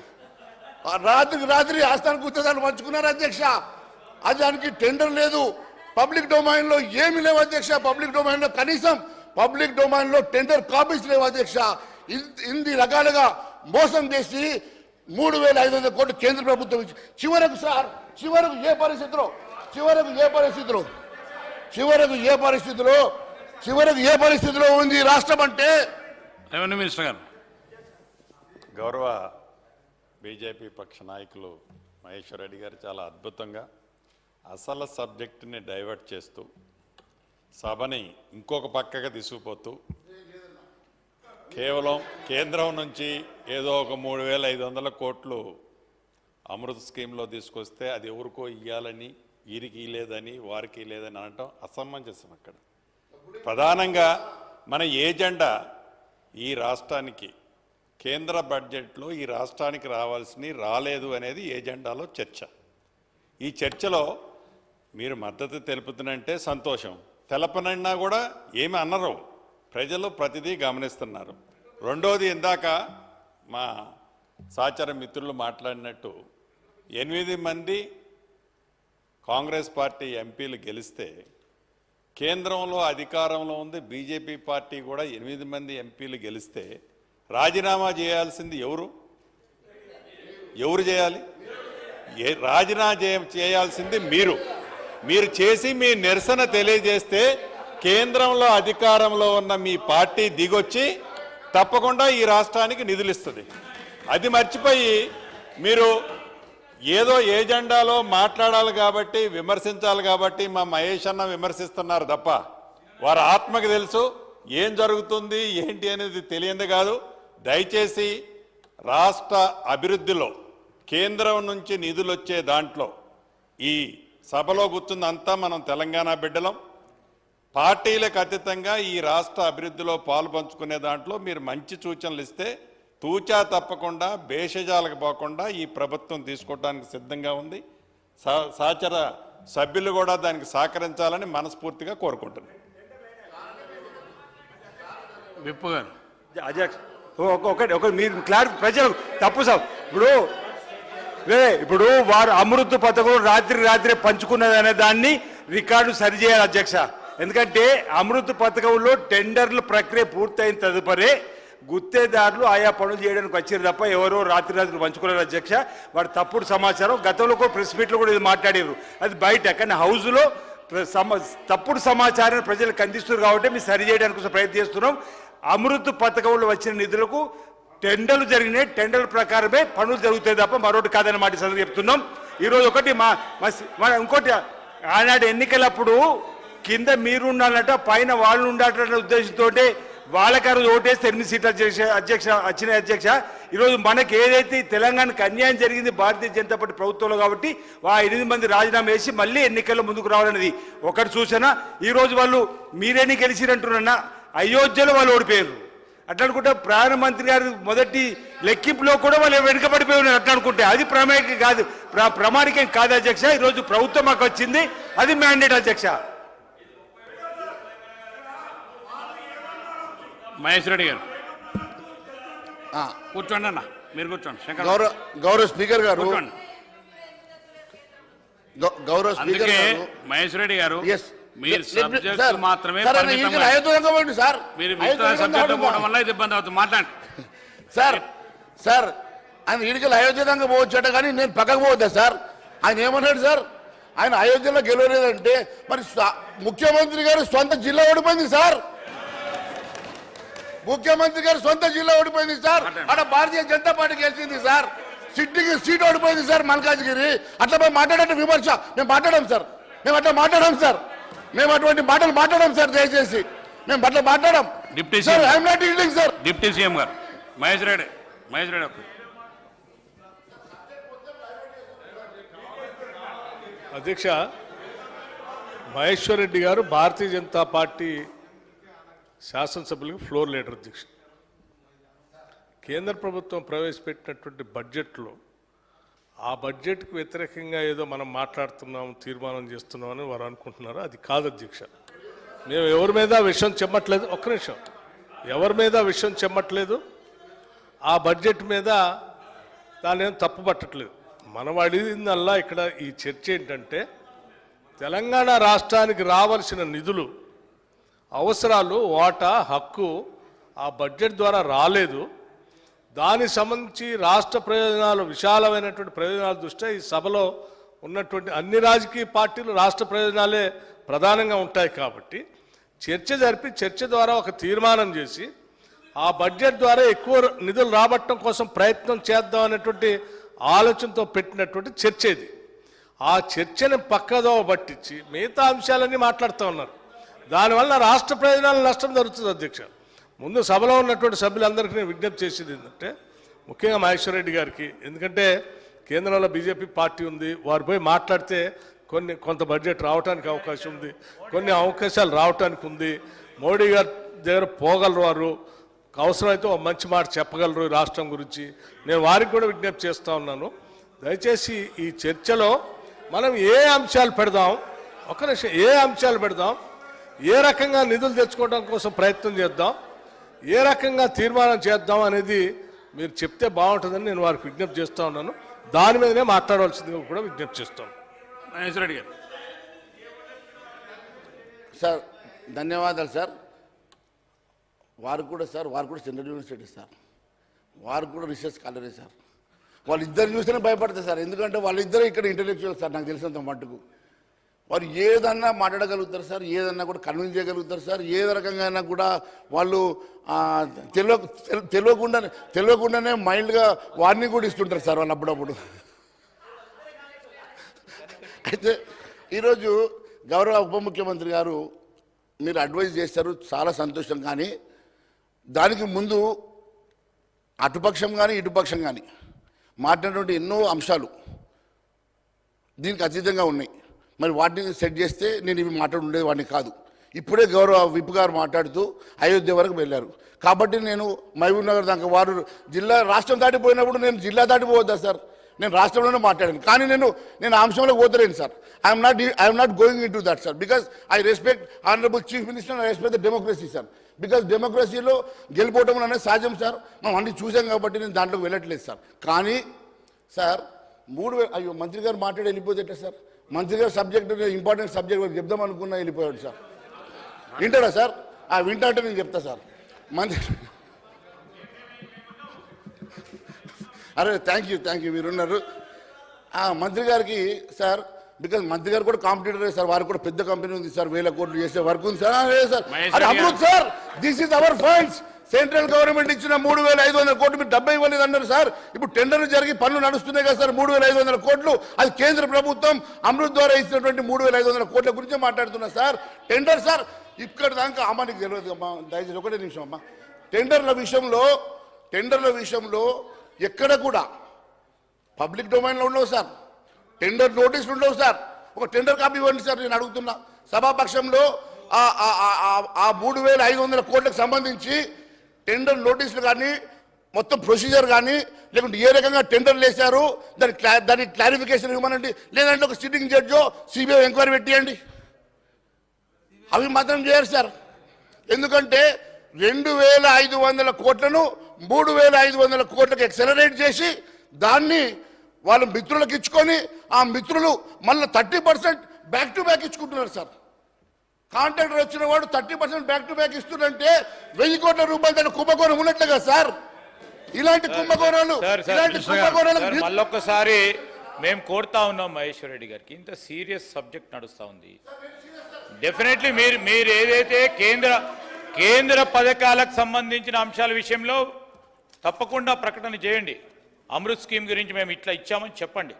రాత్రికి రాత్రి ఆస్థాన గుత్తదారులు పంచుకున్నారు అధ్యక్ష. అది దానికి టెండర్ లేదు, పబ్లిక్ డొమైన్లో ఏమి లేవు అధ్యక్ష. పబ్లిక్ డొమైన్లో టెండర్ కాపీస్ లేవు అధ్యక్ష. ఇన్ని రకాలుగా మోసం చేసి 3,500 కోట్లు కేంద్ర ప్రభుత్వం ఇచ్చి చివరకు ఏ పరిస్థితిలో ఉంది రాష్ట్రం అంటే. రెవెన్యూ మినిస్టర్ గారు. గౌరవ బీజేపీ పక్ష నాయకులు మహేశ్వర్ రెడ్డి గారు చాలా అద్భుతంగా అసలు సబ్జెక్టుని డైవర్ట్ చేస్తూ సభని ఇంకొక పక్కగా తీసుకుపోతూ కేవలం కేంద్రం నుంచి ఏదో ఒక 3,500 కోట్లు అమృత్ స్కీమ్లో తీసుకొస్తే అది ఎవరికో ఇవ్వాలని వీరికి లేదని వారికి లేదని అనటం అసమంజసం. అక్కడ ప్రధానంగా మన ఏజెండా ఈ రాష్ట్రానికి కేంద్ర బడ్జెట్లో ఈ రాష్ట్రానికి రావాల్సినవి రాలేదు అనేది ఏజెండాలో చర్చ. ఈ చర్చలో మీరు మద్దతు తెలుపుతున్నంటే సంతోషం, తెలపనన్నా కూడా ఏమి అనరు, ప్రజలు ప్రతిదీ గమనిస్తున్నారు. రెండోది, ఇందాక మా సహచర మిత్రులు మాట్లాడినట్టు 8 మంది కాంగ్రెస్ పార్టీ ఎంపీలు గెలిస్తే కేంద్రంలో అధికారంలో ఉంది బీజేపీ పార్టీ కూడా 8 మంది ఎంపీలు గెలిస్తే రాజీనామా చేయాల్సింది ఎవరు చేయాలి? రాజీనామా చేయాల్సింది మీరు చేసి మీ నిరసన తెలియజేస్తే కేంద్రంలో అధికారంలో ఉన్న మీ పార్టీ దిగొచ్చి తప్పకుండా ఈ రాష్ట్రానికి నిధులు ఇస్తుంది. అది మర్చిపోయి మీరు ఏదో ఏజెండాలో మాట్లాడాలి కాబట్టి విమర్శించాలి కాబట్టి మా మహేష్ అన్న విమర్శిస్తున్నారు తప్ప వారి ఆత్మకి తెలుసు ఏం జరుగుతుంది ఏంటి అనేది తెలియంది కాదు. దయచేసి రాష్ట్ర అభివృద్ధిలో కేంద్రం నుంచి నిధులు వచ్చే దాంట్లో ఈ సభలో కూర్చుందంతా మనం తెలంగాణ బిడ్డలం. పార్టీలకు అతీతంగా ఈ రాష్ట్ర అభివృద్ధిలో పాలు పంచుకునే దాంట్లో మీరు మంచి సూచనలు ఇస్తే తూచా తప్పకుండా భేషజాలకు పోకుండా ఈ ప్రభుత్వం తీసుకోవడానికి సిద్ధంగా ఉంది. సహచర సభ్యులు కూడా దానికి సహకరించాలని మనస్ఫూర్తిగా కోరుకుంటున్నాను. విప్పు గారు. అధ్యక్ష ఒకటి మీరు క్లారిటీ ప్రజలకు తప్పు సార్. ఇప్పుడు వారు అమృత్ పథకం రాత్రి పంచుకున్నదనే దాన్ని రికార్డు సరిచేయాలి అధ్యక్ష. ఎందుకంటే అమృత్ పథకంలో టెండర్ల ప్రక్రియ పూర్తయిన తదుపరి గుత్తేదారులు ఆయా పనులు చేయడానికి వచ్చారు తప్ప ఎవరో రాత్రి పంచుకున్నారు అధ్యక్ష. వాడు తప్పుడు సమాచారం గతంలో కూడా ప్రెస్ మీట్లో కూడా ఇది మాట్లాడారు, అది బయట. కానీ హౌస్లో తప్పుడు సమాచారాన్ని ప్రజలకు అందిస్తున్నారు కాబట్టి మేము సరి చేయడానికి ప్రయత్నిస్తున్నాం. అమృత్ పథకంలో వచ్చిన నిధులకు టెండర్లు జరిగినాయి, టెండర్ల ప్రకారమే పనులు జరుగుతాయి తప్ప మరొకటి కాదని మాట సంగతి చెప్తున్నాం. ఈరోజు ఒకటి ఇంకోటి, ఆనాడు ఎన్నికలప్పుడు కింద మీరు ఉండాలట పైన వాళ్ళు ఉండాలన్న ఉద్దేశంతో వాళ్ళకారు ఓటేస్తే 8 సీట్లు వచ్చినాయి అధ్యక్ష. ఈరోజు మనకి ఏదైతే తెలంగాణకు అన్యాయం జరిగింది భారతీయ జనతా పార్టీ ప్రభుత్వంలో కాబట్టి 8 మంది రాజీనామా వేసి మళ్ళీ ఎన్నికల్లో ముందుకు రావాలనేది ఒకటి సూచన. ఈరోజు వాళ్ళు మీరేని గెలిచిరంటున్నా అయోధ్యలో వాళ్ళు ఓడిపోయారు. అట్లా అనుకుంటే ప్రధానమంత్రి గారి మొదటి లెక్కింపులో కూడా వాళ్ళు వెనుకబడిపోయి ఉన్నారు. అట్లా అనుకుంటే అది ప్రామాణికం కాదు అధ్యక్ష. ఈరోజు ప్రభుత్వం మాకు వచ్చింది, అది మ్యాండేట్ అధ్యక్ష. మహేష్ రెడ్డి గారు కూర్చోండి అన్న, మీరు కూర్చోండి. శంకర్ గౌరవ స్పీకర్ గారు, కూర్చోండి. గౌరవ స్పీకర్ గారు, మహేష్ రెడ్డి గారు మీరు సార్, సబ్జెక్ట్ మాత్రమే సార్ మీరు సబ్జెక్ట్ పోవడం వల్ల ఇది ఇబ్బంది అవుతుంది. మాట్లాడండి సార్. ఆయన ఈడికలు అయోధ్యంగా పోవచ్చట కానీ నేను పక్కకు పోవద్దా సార్? ఆయన ఏమన్నాడు సార్? ఆయన అయోధ్యలో గెలవలేదంటే మరి ముఖ్యమంత్రి గారు సొంత జిల్లా ఓడిపోయింది సార్. ముఖ్యమంత్రి గారు సొంత జిల్లా ఓడిపోయింది సార్. అక్కడ భారతీయ జనతా పార్టీ గెలిచింది సార్. సిట్టింగ్ సీట్ ఓడిపోయింది సార్ మల్కాజ్గిరి. అట్లా మేము మాట్లాడే విమర్శ మేము మాట్లాడాం సార్. మేము అట్లా మాట్లాడాం సార్. మేము అటువంటి మాటలు మాట్లాడాం సార్. దయచేసి మేము అట్లా మాట్లాడాం. Deputy sir I'm not yielding sir. Deputy CM గారు మహేష్ రెడ్డి అధ్యక్ష, మహేశ్వర్ రెడ్డి గారు భారతీయ జనతా పార్టీ శాసనసభ్యులకు ఫ్లోర్ లీడర్ అధ్యక్ష. కేంద్ర ప్రభుత్వం ప్రవేశపెట్టినటువంటి బడ్జెట్లో ఆ బడ్జెట్కి వ్యతిరేకంగా ఏదో మనం మాట్లాడుతున్నాం, తీర్మానం చేస్తున్నామని వారు అనుకుంటున్నారు. అది కాదు అధ్యక్ష. మేము ఎవరి మీద విషయం చెమ్మట్లేదు. ఒక్క నిమిషం, ఎవరి మీద విషయం చెమ్మట్లేదు. ఆ బడ్జెట్ మీద దాన్ని ఏం తప్పు పట్టట్లేదు. మనం అడిగిందల్లా ఇక్కడ ఈ చర్చ ఏంటంటే తెలంగాణ రాష్ట్రానికి రావాల్సిన నిధులు, అవసరాలు, వాటా, హక్కు ఆ బడ్జెట్ ద్వారా రాలేదు. దానికి సంబంధించి రాష్ట్ర ప్రయోజనాలు, విశాలమైనటువంటి ప్రయోజనాల దృష్ట్యా ఈ సభలో ఉన్నటువంటి అన్ని రాజకీయ పార్టీలు రాష్ట్ర ప్రయోజనాలే ప్రధానంగా ఉంటాయి కాబట్టి చర్చ జరిపి చర్చ ద్వారా ఒక తీర్మానం చేసి ఆ బడ్జెట్ ద్వారా ఎక్కువ నిధులు రాబట్టడం కోసం ప్రయత్నం చేద్దాం అనేటువంటి ఆలోచనతో పెట్టినటువంటి చర్చ ఇది. ఆ చర్చని పక్కదో పట్టించి మిగతా అంశాలన్నీ మాట్లాడుతూ ఉన్నారు. దానివల్ల రాష్ట్ర ప్రయోజనాలు నష్టం జరుగుతుంది అధ్యక్ష. ముందు సభలో ఉన్నటువంటి సభ్యులందరికీ నేను విజ్ఞప్తి చేసేది ఏంటంటే ముఖ్యంగా మహేశ్వర్ రెడ్డి గారికి, ఎందుకంటే కేంద్రంలో బీజేపీ పార్టీ ఉంది, వారు పోయి మాట్లాడితే కొంత బడ్జెట్ రావడానికి అవకాశం ఉంది, కొన్ని అవకాశాలు రావడానికి ఉంది. మోడీ గారి దగ్గర పోగలరు, వారు అవసరమైతే ఒక మంచి మాట చెప్పగలరు ఈ రాష్ట్రం గురించి. నేను వారికి కూడా విజ్ఞప్తి చేస్తూ ఉన్నాను, దయచేసి ఈ చర్చలో మనం ఏ అంశాలు పెడదాం, ఒక నిమిషం, ఏ అంశాలు పెడదాం, ఏ రకంగా నిధులు తెచ్చుకోవడం కోసం ప్రయత్నం చేద్దాం, ఏ రకంగా తీర్మానం చేద్దాం అనేది మీరు చెప్తే బాగుంటుందని నేను వారికి విజ్ఞప్తి చేస్తూ ఉన్నాను. దాని మీదనే మాట్లాడవలసిందిగా కూడా విజ్ఞప్తి చేస్తాను. మహేశ్వర రెడ్డి గారు. సార్ ధన్యవాదాలు సార్. వారు కూడా సెంట్రల్ యూనివర్సిటీ సార్, వారు కూడా రీసెర్చ్ స్కాలరే సార్. వాళ్ళిద్దరు చూస్తేనే భయపడతారు సార్, ఎందుకంటే వాళ్ళిద్దరూ ఇక్కడ ఇంటెలెక్చువల్ సార్. నాకు తెలిసినంత మట్టుకు వారు ఏదన్నా మాట్లాడగలుగుతారు సార్, ఏదన్నా కూడా కన్విన్స్ చేయగలుగుతారు సార్. ఏ రకంగా అయినా కూడా వాళ్ళు తెలియకుండానే మైల్డ్గా వార్నింగ్ కూడా ఇస్తుంటారు సార్ వాళ్ళు అప్పుడప్పుడు. అయితే ఈరోజు గౌరవ ఉప ముఖ్యమంత్రి గారు మీరు అడ్వైజ్ చేస్తారు, చాలా సంతోషం. కానీ దానికి ముందు అటుపక్షం కానీ ఇటుపక్షం కానీ మాట్లాడినటువంటి ఎన్నో అంశాలు దీనికి అతీతంగా ఉన్నాయి. మరి వాటిని సెట్ చేస్తే నేను ఇవి మాట్లాడుండేది వాడిని కాదు. ఇప్పుడే గౌరవ విప్ గారు మాట్లాడుతూ అయోధ్య వరకు వెళ్ళారు. కాబట్టి నేను మహబూబ్ నగర్ దాకా వారు రాష్ట్రం దాటిపోయినప్పుడు నేను జిల్లా దాటిపోవద్దా సార్? నేను రాష్ట్రంలోనే మాట్లాడాను. కానీ నేను ఆ అంశంలో పోతలేను sir. I'm not going into that sir, because I respect honourable chief minister, I respect the democracy sir. Because డెమోక్రసీలో గెలిపోవటం అనేది సహజం సార్, మనం అన్ని చూసాం కాబట్టి నేను దాంట్లోకి వెళ్ళట్లేదు సార్. కానీ సార్ అయ్యో మంత్రి గారు మాట్లాడి వెళ్ళిపోతే సార్, మంత్రి గారు సబ్జెక్ట్ ఇంపార్టెంట్ సబ్జెక్ట్ చెప్దాం అనుకున్నా వెళ్ళిపోయాడు సార్. వింటాడా సార్? వింటా అంటే నేను చెప్తా సార్. అరే థ్యాంక్ యూ మీరున్నారు. మంత్రి గారికి సార్, బికాజ్ మంత్రి గారు కూడా కాంపిటీటరే సార్, వారు కూడా పెద్ద కంపెనీ ఉంది సార్, 1000 కోట్లు చేసే వర్క్ ఉంది సార్. సార్ అరే Amrit sir, this is our funds. Central government ఇచ్చిన 3500 కోట్లు మీరు 70 ఇవ్వలేదు అన్నారు సార్. ఇప్పుడు టెండర్లు జరిగి పనులు నడుస్తున్నాయి కదా సార్. 3500 కోట్లు అది కేంద్ర ప్రభుత్వం అమృత్ ద్వారా ఇచ్చినటువంటి 3500 కోట్ల గురించి మాట్లాడుతున్నా సార్. టెండర్ సార్ ఇక్కడ దాకా అమ్మ నీకు తెలియదు అమ్మా, దయచేసి ఒకటే నిమిషం అమ్మా. టెండర్ల విషయంలో ఎక్కడ కూడా పబ్లిక్ డొమైన్లో ఉండవు సార్, టెండర్ నోటీసులు ఉండవు సార్. ఒక టెండర్ కాపీ ఇవ్వండి సార్ నేను అడుగుతున్నా. సభాపక్షంలో ఆ 3500 కోట్లకు సంబంధించి టెండర్ నోటీసులు కానీ మొత్తం ప్రొసీజర్ కానీ లేకుంటే ఏ రకంగా టెండర్లు వేశారు దాని క్లారిఫికేషన్ ఇవ్వమనండి. లేదంటే ఒక సిట్టింగ్ జడ్జో సిబిఐ ఎంక్వైరీ పెట్టియండి. అవి మాత్రం చేయరు సార్. ఎందుకంటే 2500 కోట్లను 3500 కోట్లకు ఎక్సలరేట్ చేసి దాన్ని వాళ్ళ మిత్రులకు ఇచ్చుకొని ఆ మిత్రులు మళ్ళీ 30% బ్యాక్ టు బ్యాక్ ఇచ్చుకుంటున్నారు సార్. కాంట్రాక్టర్ వచ్చిన వాడు 30% బ్యాక్ టు బ్యాక్ ఇస్తుందంటే 1000 కోట్ల రూపాయలు దాని కుంభకోణం ఉన్నట్లుగా సార్. ఇలాంటి కుంభకోణాలు మళ్ళొక్కసారి మేము కోరుతా ఉన్నాం మహేశ్వర రెడ్డి గారికి, ఇంత సీరియస్ సబ్జెక్ట్ నడుస్తూ ఉంది. డెఫినెట్లీ మీరు ఏదైతే కేంద్ర పథకాలకు సంబంధించిన అంశాల విషయంలో తప్పకుండా ప్రకటన చేయండి. అమృత్ స్కీమ్ గురించి మేము ఇట్లా ఇచ్చామని చెప్పండి.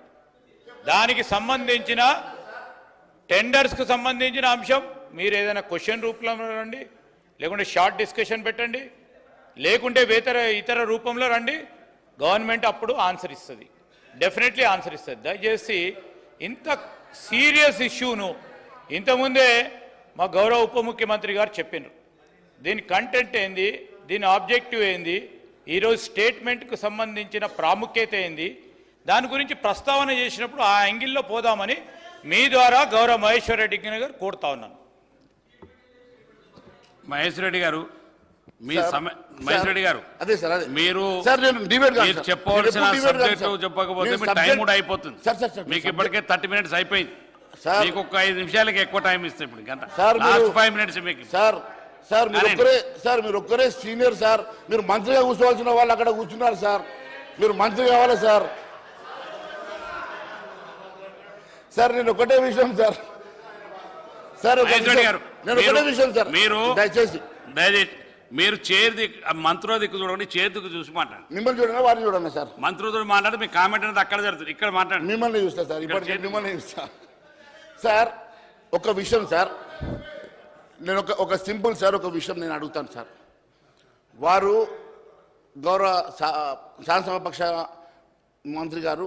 దానికి సంబంధించిన టెండర్స్కు సంబంధించిన అంశం మీరు ఏదైనా క్వశ్చన్ రూపంలో రండి, లేకుంటే షార్ట్ డిస్కషన్ పెట్టండి, లేకుంటే ఇతర రూపంలో రండి. గవర్నమెంట్ అప్పుడు ఆన్సర్ ఇస్తుంది, డెఫినెట్లీ ఆన్సర్ ఇస్తుంది. దయచేసి ఇంత సీరియస్ ఇష్యూను ఇంతకుముందే మా గౌరవ ఉప ముఖ్యమంత్రి గారు చెప్పినారు. దీని కంటెంట్ ఏంది, దీని ఆబ్జెక్టివ్ ఏంది, ఈరోజు స్టేట్మెంట్కు సంబంధించిన ప్రాముఖ్యత ఏంది, దాని గురించి ప్రస్తావన చేసినప్పుడు ఆ యాంగిల్లో పోదామని మీ ద్వారా గౌరవ మహేశ్వర రెడ్డి గారు కోరుతా ఉన్నాను. మహేశ్వర రెడ్డి గారు మహేశ్వర రెడ్డి గారు అదే సార్, అదే మీరు చెప్పవలసిన సబ్జెక్టు చెప్పకపోతే మీ టైం కూడా అయిపోతుంది. మీకు ఇప్పటికే 30 మినిట్స్ అయిపోయింది. మీకు ఒక 5 నిమిషాలకి ఎక్కువ టైం ఇస్తే ఇప్పుడు గంట 5 మినిట్స్ మీకు సార్ మీరు ఒక్కరే సీనియర్ సార్. మీరు మంత్రిగా కూర్చోవాల్సిన వాళ్ళు అక్కడ కూర్చున్నారు సార్. మీరు మంత్రి కావాలా సార్? సార్ నేను ఒకటే విషయం సార్ మీరు దయచేసి మీరు మంత్రుల దిక్కు చూడండి, చేతి దిక్కు చూసి మాట్లాడండి. మిమ్మల్ని చూడండి, వారిని చూడండి సార్. మంత్రులతో మాట్లాడితే మీ కామెంట్ అనేది అక్కడ జరుగుతుంది, ఇక్కడ మాట్లాడండి. మిమ్మల్ని చూస్తా సార్, ఇప్పటికే మిమ్మల్ని చూస్తా సార్. ఒక విషయం సార్, నేను ఒక సింపుల్ సార్ ఒక విషయం నేను అడుగుతాను సార్. వారు గౌరవ శాసనసభాపక్ష మంత్రి గారు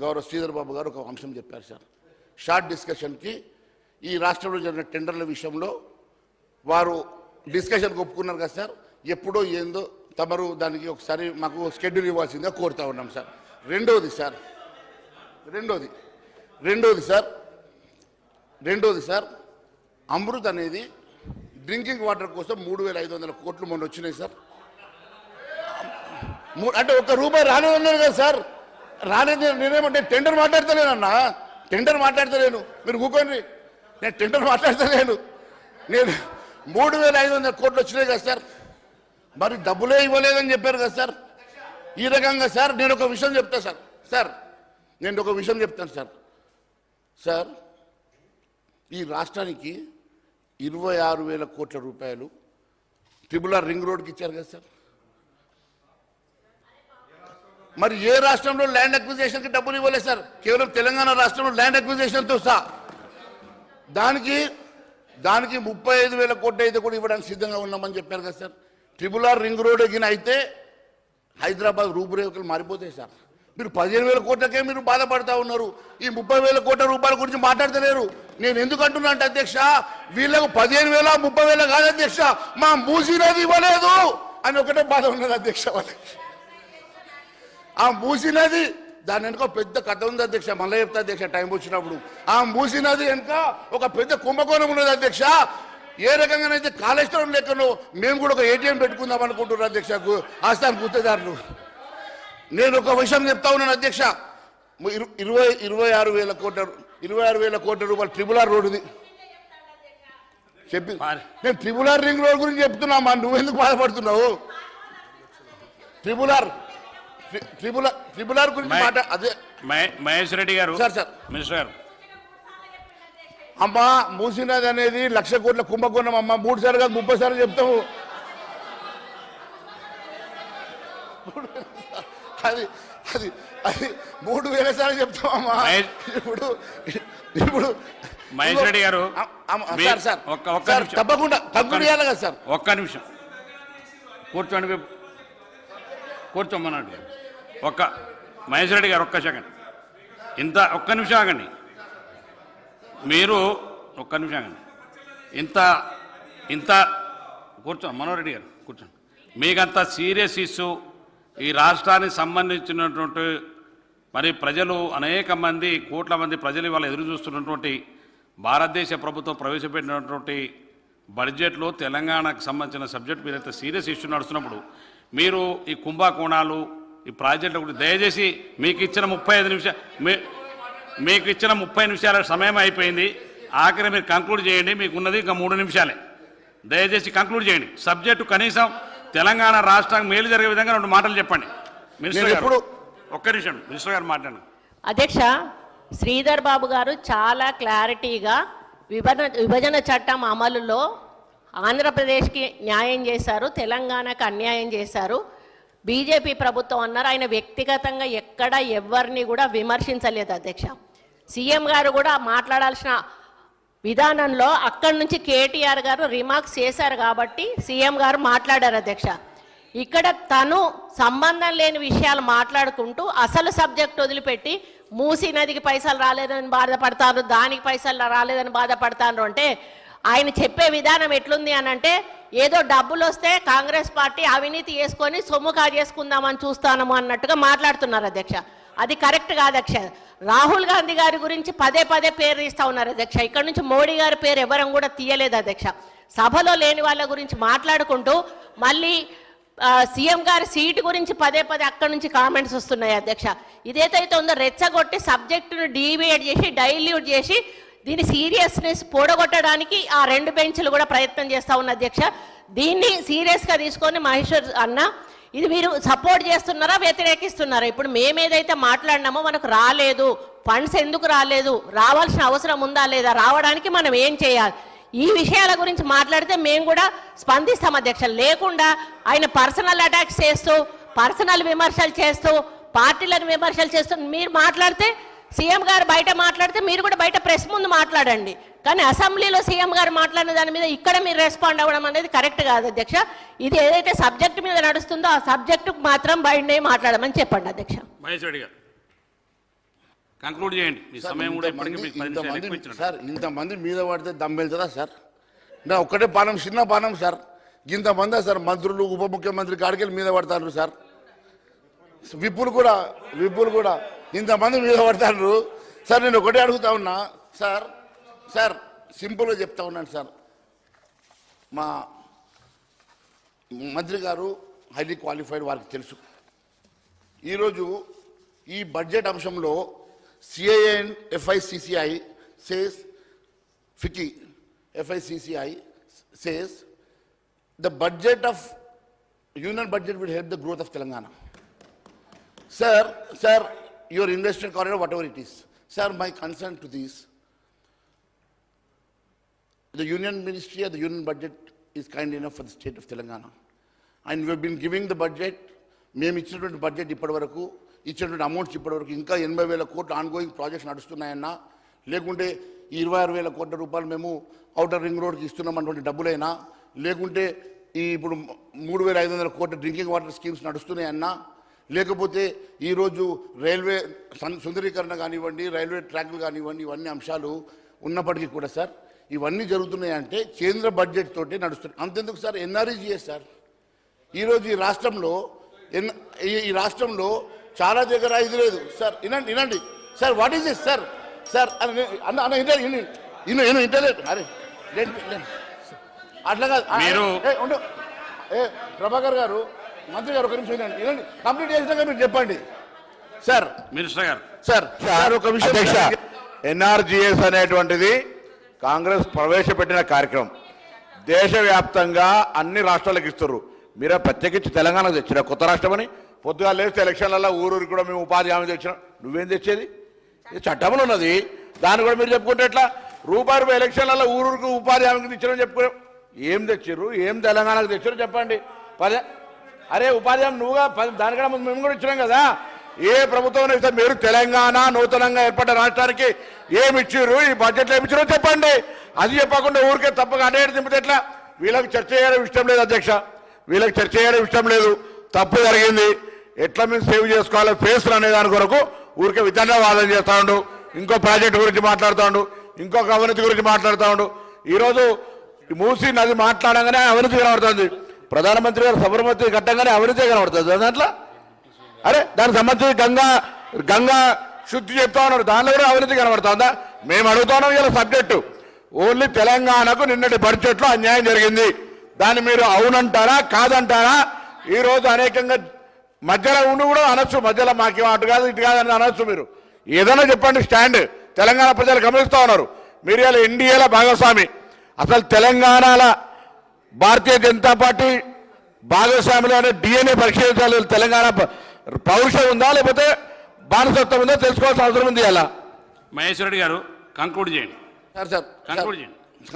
గౌరవ శ్రీధర్ బాబు గారు ఒక అంశం చెప్పారు సార్. షార్ట్ డిస్కషన్కి ఈ రాష్ట్రంలో జరిగిన టెండర్ల విషయంలో వారు డిస్కషన్కి ఒప్పుకున్నారు కదా సార్. ఎప్పుడో ఏందో తమరు దానికి ఒకసారి మాకు షెడ్యూల్ ఇవ్వాల్సిందిగా కోరుతా ఉన్నాం సార్. రెండోది సార్ అమృత్ అనేది డ్రింకింగ్ వాటర్ కోసం 3,500 కోట్లు మొన్న వచ్చినాయి సార్. అంటే ఒక్క రూపాయి రాలేదన్నారు కదా సార్. రాలేదు. నేనేమంటే టెండర్ మాట్లాడతలేను మీరు కూకోండి. నేను టెండర్ మాట్లాడతలేను. నేను 3,500 కోట్లు వచ్చినాయి కదా సార్. మరి డబ్బులే ఇవ్వలేదని చెప్పారు కదా సార్. ఈ రకంగా సార్ నేను ఒక విషయం చెప్తా సార్. నేను ఒక విషయం చెప్తాను సార్. ఈ రాష్ట్రానికి 26,000 కోట్ల రూపాయలు ట్రిబులర్ రింగ్ రోడ్కి ఇచ్చారు కదా సార్. మరి ఏ రాష్ట్రంలో ల్యాండ్ అక్విజిషన్కి డబ్బులు ఇవ్వలేదు సార్. కేవలం తెలంగాణ రాష్ట్రంలో ల్యాండ్ అక్విజిషన్తో సహా దానికి 35,000 కోట్లు అయితే కూడా ఇవ్వడానికి సిద్ధంగా ఉన్నామని చెప్పారు కదా సార్. ట్రిబులర్ రింగ్ రోడ్ ఎగిన అయితే హైదరాబాద్ రూపురేఖలు మారిపోతాయి సార్. మీరు 15,000 కోట్లకే మీరు బాధపడతా ఉన్నారు. ఈ 30,000 కోట్ల రూపాయల గురించి మాట్లాడతలేరు. నేను ఎందుకు అంటున్నా అంటే అధ్యక్ష, వీళ్ళకు 15,000 30,000 కాదు అధ్యక్ష, మా మూసీ నది ఇవ్వలేదు అని ఒకటే బాధ ఉన్నది అధ్యక్ష వాళ్ళకి. ఆ మూసీ నది దాని వెనుక పెద్ద కథ ఉంది అధ్యక్ష. మళ్ళీ చెప్తా అధ్యక్ష టైం వచ్చినప్పుడు. ఆ మూసీ నది వెనుక ఒక పెద్ద కుంభకోణం ఉన్నది అధ్యక్ష. ఏ రకంగానైతే కాళేశ్వరం లెక్కను మేము కూడా ఒక ఏటీఎం పెట్టుకుందాం అనుకుంటున్నారు అధ్యక్ష ఆస్థాన గుత్తేదారులు. నేను ఒక విషయం చెప్తా ఉన్నాను అధ్యక్ష. 26,000 కోట్ల రూపాయలు ట్రిబులర్ రోడ్డుది చెప్పి నేను ట్రిబులర్ రింగ్ రోడ్ గురించి చెప్తున్నామా, నువ్వెందుకు బాధపడుతున్నావు? ట్రిబులర్ గురించి అదే మహేష్ రెడ్డి గారు సార్ మినిస్టర్ గారు, అమ్మా మూసినది అనేది 1,00,000 కోట్ల కుంభకోణం అమ్మ. 3 సార్లు కాదు 30 సార్లు చెప్తాము. అది 3,000 సార్లు చెప్తామమ్మా. ఇప్పుడు మహేష్ రెడ్డి గారు తప్పకుండా తగ్గుయాలి కదా సార్. ఒక్క నిమిషం కూర్చోమన్నాడు. మహేష్ రెడ్డి గారు ఒక్క సెకండ్ ఒక్క నిమిషం ఆగండి. మీరు ఒక్క నిమిషం ఆగండి. ఇంత కూర్చోండి మనోహర్ రెడ్డి గారు కూర్చోండి. మీకంత సీరియస్ ఇష్యూ ఈ రాష్ట్రానికి సంబంధించినటువంటి మరి ప్రజలు అనేక మంది కోట్ల మంది ప్రజలు ఇవాళ ఎదురు చూస్తున్నటువంటి భారతదేశ ప్రభుత్వం ప్రవేశపెట్టినటువంటి బడ్జెట్లో తెలంగాణకు సంబంధించిన సబ్జెక్ట్ మీరైతే సీరియస్ ఇష్యూ నడుస్తున్నప్పుడు మీరు ఈ కుంభకోణాలు ఈ ప్రాజెక్టుల గురించి దయచేసి మీకు ఇచ్చిన 30 నిమిషాల సమయం అయిపోయింది. ఆఖరి మీరు కంక్లూడ్ చేయండి. మీకు ఉన్నది ఇంకా 3 నిమిషాలే. దయచేసి కంక్లూడ్ చేయండి. సబ్జెక్టు కనీసం తెలంగాణ రాష్ట్రానికి మేలు జరిగే విధంగా 2 మాటలు చెప్పండి. మినిస్టర్ గారు ఒక్క నిమిషం మినిస్టర్ గారు మాట్లాడండి. అధ్యక్ష, శ్రీధర్ బాబు గారు చాలా క్లారిటీగా విభజన చట్టం అమలులో ఆంధ్రప్రదేశ్కి న్యాయం చేశారు, తెలంగాణకు అన్యాయం చేశారు. బీజేపీ ప్రభుత్వం అన్నారు. ఆయన వ్యక్తిగతంగా ఎక్కడ ఎవరిని కూడా విమర్శించలేదు అధ్యక్ష. సీఎం గారు కూడా మాట్లాడాల్సిన విధానంలో అక్కడి నుంచి కేటీఆర్ గారు రిమార్క్స్ చేశారు కాబట్టి సీఎం గారు మాట్లాడారు అధ్యక్ష. ఇక్కడ తను సంబంధం లేని విషయాలు మాట్లాడుకుంటూ అసలు సబ్జెక్ట్ వదిలిపెట్టి మూసీ నదికి పైసలు రాలేదని బాధపడతారు, దానికి పైసలు రాలేదని బాధపడతారు అంటే ఆయన చెప్పే విధానం ఎట్లుంది అని అంటే ఏదో డబ్బులు వస్తే కాంగ్రెస్ పార్టీ అవినీతి చేసుకొని సొమ్ము కాజేసుకుందామని చూస్తాము అన్నట్టుగా మాట్లాడుతున్నారు అధ్యక్ష. అది కరెక్ట్ కాదు అధ్యక్ష. రాహుల్ గాంధీ గారి గురించి పదే పేరు తీస్తా ఉన్నారు అధ్యక్ష. ఇక్కడ నుంచి మోడీ గారి పేరు ఎవరం కూడా తీయలేదు అధ్యక్ష. సభలో లేని వాళ్ళ గురించి మాట్లాడుకుంటూ మళ్ళీ సీఎం గారి సీటు గురించి పదే అక్కడి నుంచి కామెంట్స్ వస్తున్నాయి అధ్యక్ష. ఇదేదైతే ఉందో రెచ్చగొట్టి సబ్జెక్టును డీవియేట్ చేసి డైల్యూట్ చేసి దీని సీరియస్నెస్ పోడగొట్టడానికి ఆ 2 బెంచ్లు కూడా ప్రయత్నం చేస్తూ ఉన్న అధ్యక్ష. దీన్ని సీరియస్గా తీసుకొని మహేశ్వర్ అన్న ఇది మీరు సపోర్ట్ చేస్తున్నారా వ్యతిరేకిస్తున్నారా? ఇప్పుడు మేము ఏదైతే మాట్లాడినామో మనకు రాలేదు, ఫండ్స్ ఎందుకు రాలేదు, రావాల్సిన అవసరం ఉందా లేదా, రావడానికి మనం ఏం చేయాలి, ఈ విషయాల గురించి మాట్లాడితే మేము కూడా స్పందిస్తాం అధ్యక్ష. లేకుండా ఆయన పర్సనల్ అటాక్స్ చేస్తూ పర్సనల్ విమర్శలు చేస్తూ పార్టీలను విమర్శలు చేస్తూ మీరు మాట్లాడితే సీఎం గారు బయట మాట్లాడితే మీరు కూడా బయట ప్రెస్ ముందు మాట్లాడండి. కానీ అసెంబ్లీలో సీఎం గారు మాట్లాడిన దాని మీద ఇక్కడ మీరు రెస్పాండ్ అవ్వడం అనేది కరెక్ట్ కాదు అధ్యక్ష. ఇది ఏదైతే సబ్జెక్టు మీద నడుస్తుందో ఆ సబ్జెక్టుకు మాత్రం బయటనే మాట్లాడమని చెప్పండి అధ్యక్ష. మహేష్ రెడ్డి గారు కంక్లూడ్ చేయండి మీ సమయం కూడా ఇప్పటికీ మీకు 10 నిమిషాలు ఎక్కువ ఇచ్చినట్టు. సార్ ఇంతమంది మీద పడితే దమ్మెళ్తుందా సార్? నా ఒక్కటే పానం, చిన్న పానం సార్. ఇంతమంది సార్ మంత్రులు, ఉప ముఖ్యమంత్రి కాడికి మీద పడతారు సార్. విప్పులు కూడా ఇంతమంది మీద పడతారు సార్. నేను ఒకటే అడుగుతా ఉన్నా సార్ సింపుల్గా చెప్తా ఉన్నాను సార్. మా మంత్రి గారు హైలీ క్వాలిఫైడ్, వారికి తెలుసు. ఈరోజు ఈ బడ్జెట్ అంశంలో CI and FICCI says FICCI FICCI says the budget of union budget will help the growth of Telangana. Sir, your investment corridor, whatever it is. Sir, my concern to this, the union ministry or the union budget is kind enough for the state of Telangana. And we have been giving the budget, మేము ఇచ్చినటువంటి budget ఇప్పటి వరకు, ఇచ్చినటువంటి amounts ఇప్పటి వరకు ఇంకా 80,000 కోట్లు ongoing projects నడుస్తున్నాయన్నా, లేకుంటే 26,000 కోట్ల రూపాయలు మేము ఔటర్ రింగ్ రోడ్కి ఇస్తున్నామన్నటువంటి డబ్బులైనా, లేకుంటే ఇప్పుడు 3,500 కోట్ల డ్రింకింగ్ వాటర్ స్కీమ్స్ నడుస్తున్నాయన్నా, లేకపోతే ఈరోజు రైల్వే సుందరీకరణ కానివ్వండి, రైల్వే ట్రాక్లు కానివ్వండి, ఇవన్నీ అంశాలు ఉన్నప్పటికీ కూడా సార్ ఇవన్నీ జరుగుతున్నాయంటే కేంద్ర బడ్జెట్ తోటి నడుస్తున్నాయి. అంతెందుకు సార్, NREGS సార్ ఈరోజు ఈ రాష్ట్రంలో చాలా దగ్గర ఇది లేదు సార్. వినండి sir, what is this sir అన్న ఇంటర్నెట్ అరే అట్లా కాదు. ప్రభాకర్ గారు, మంత్రి గారు ఒక నిమిషం వినండి, కంప్లీట్ చేసినాక మీరు చెప్పండి సార్. మినిస్టర్ గారు సార్ ఒక విషయం, NRGS అనేటువంటిది కాంగ్రెస్ ప్రవేశపెట్టిన కార్యక్రమం. దేశవ్యాప్తంగా అన్ని రాష్ట్రాలకు ఇస్తారు. మీరే ప్రత్యేకించి తెలంగాణకు తెచ్చిన కొత్త రాష్ట్రమని పొద్దుగా లేస్తే ఎలక్షన్లలో ఊరూరికి కూడా మేము ఉపాధి హామీ తెచ్చినాం. నువ్వేం తెచ్చేది? ఇది చట్టంలో ఉన్నది, దాన్ని కూడా మీరు చెప్పుకుంటే ఎట్లా? రూపాయి ఎలక్షన్లలో ఊరూరికి ఉపాధి హామీకి తెచ్చారని చెప్పుకో. ఏం తెచ్చారు, ఏం తెలంగాణకు తెచ్చారు చెప్పండి. అరే ఉపాధి హామీ నువ్వుగా దానికన్నా ముందు మేము కూడా ఇచ్చినాం కదా. ఏ ప్రభుత్వం ఇస్తే మీరు తెలంగాణ నూతనంగా ఏర్పడ్డ రాష్ట్రానికి ఏమి ఇచ్చారు, ఈ బడ్జెట్లో ఏమి ఇచ్చారో చెప్పండి. అది చెప్పకుండా ఊరికే తప్పగా అడ్డ దింపితే ఎట్లా? వీళ్ళకి చర్చ చేయడం ఇష్టం లేదు అధ్యక్ష, వీళ్ళకి చర్చ చేయడం ఇష్టం లేదు. తప్పు జరిగింది, ఎట్లా మేము సేవ్ చేసుకోవాలి ఫేస్లు అనే దాని కొరకు ఊరికే వితండవాదం చేస్తూ ఉండు, ఇంకో ప్రాజెక్టు గురించి మాట్లాడుతూ ఉండు, ఇంకొక అవినీతి గురించి మాట్లాడుతూ ఉండు. ఈరోజు మూసీ నది మాట్లాడంగానే అవినీతి కనబడుతుంది. ప్రధానమంత్రి గారు సబర్మతి కట్టంగానే అవినీతి కనబడుతుంది దాంట్లో. అరే దానికి సంబంధించి గంగా శుద్ధి చెప్తా ఉన్నారు, దానిలో కూడా అవినీతి కనబడుతుందా? మేము అడుగుతున్నాం ఇలా సబ్జెక్టు. ఓన్లీ తెలంగాణకు నిన్నటి బడ్జెట్లో అన్యాయం జరిగింది, దాన్ని మీరు అవునంటారా కాదంటారా? ఈరోజు అనేకంగా మధ్యలో ఉండి కూడా అనొచ్చు, మధ్యలో మాకేమో అటు కాదు ఇటు కాదని అనొచ్చు. మీరు ఏదైనా చెప్పండి స్టాండ్. తెలంగాణ ప్రజలు గమనిస్తూ ఉన్నారు. మీరు ఇలా ఎన్డీఏల భాగస్వామి. అసలు తెలంగాణలో భారతీయ జనతా పార్టీ భాగస్వామిలో DNA పరిశీలించాలి. తెలంగాణ పౌరుషం ఉందా లేకపోతే బానిసత్వం ఉందో తెలుసుకోవాల్సిన అవసరం ఉంది. అలా మహేశ్వర రెడ్డి గారు కంక్లూడ్ చేయండి.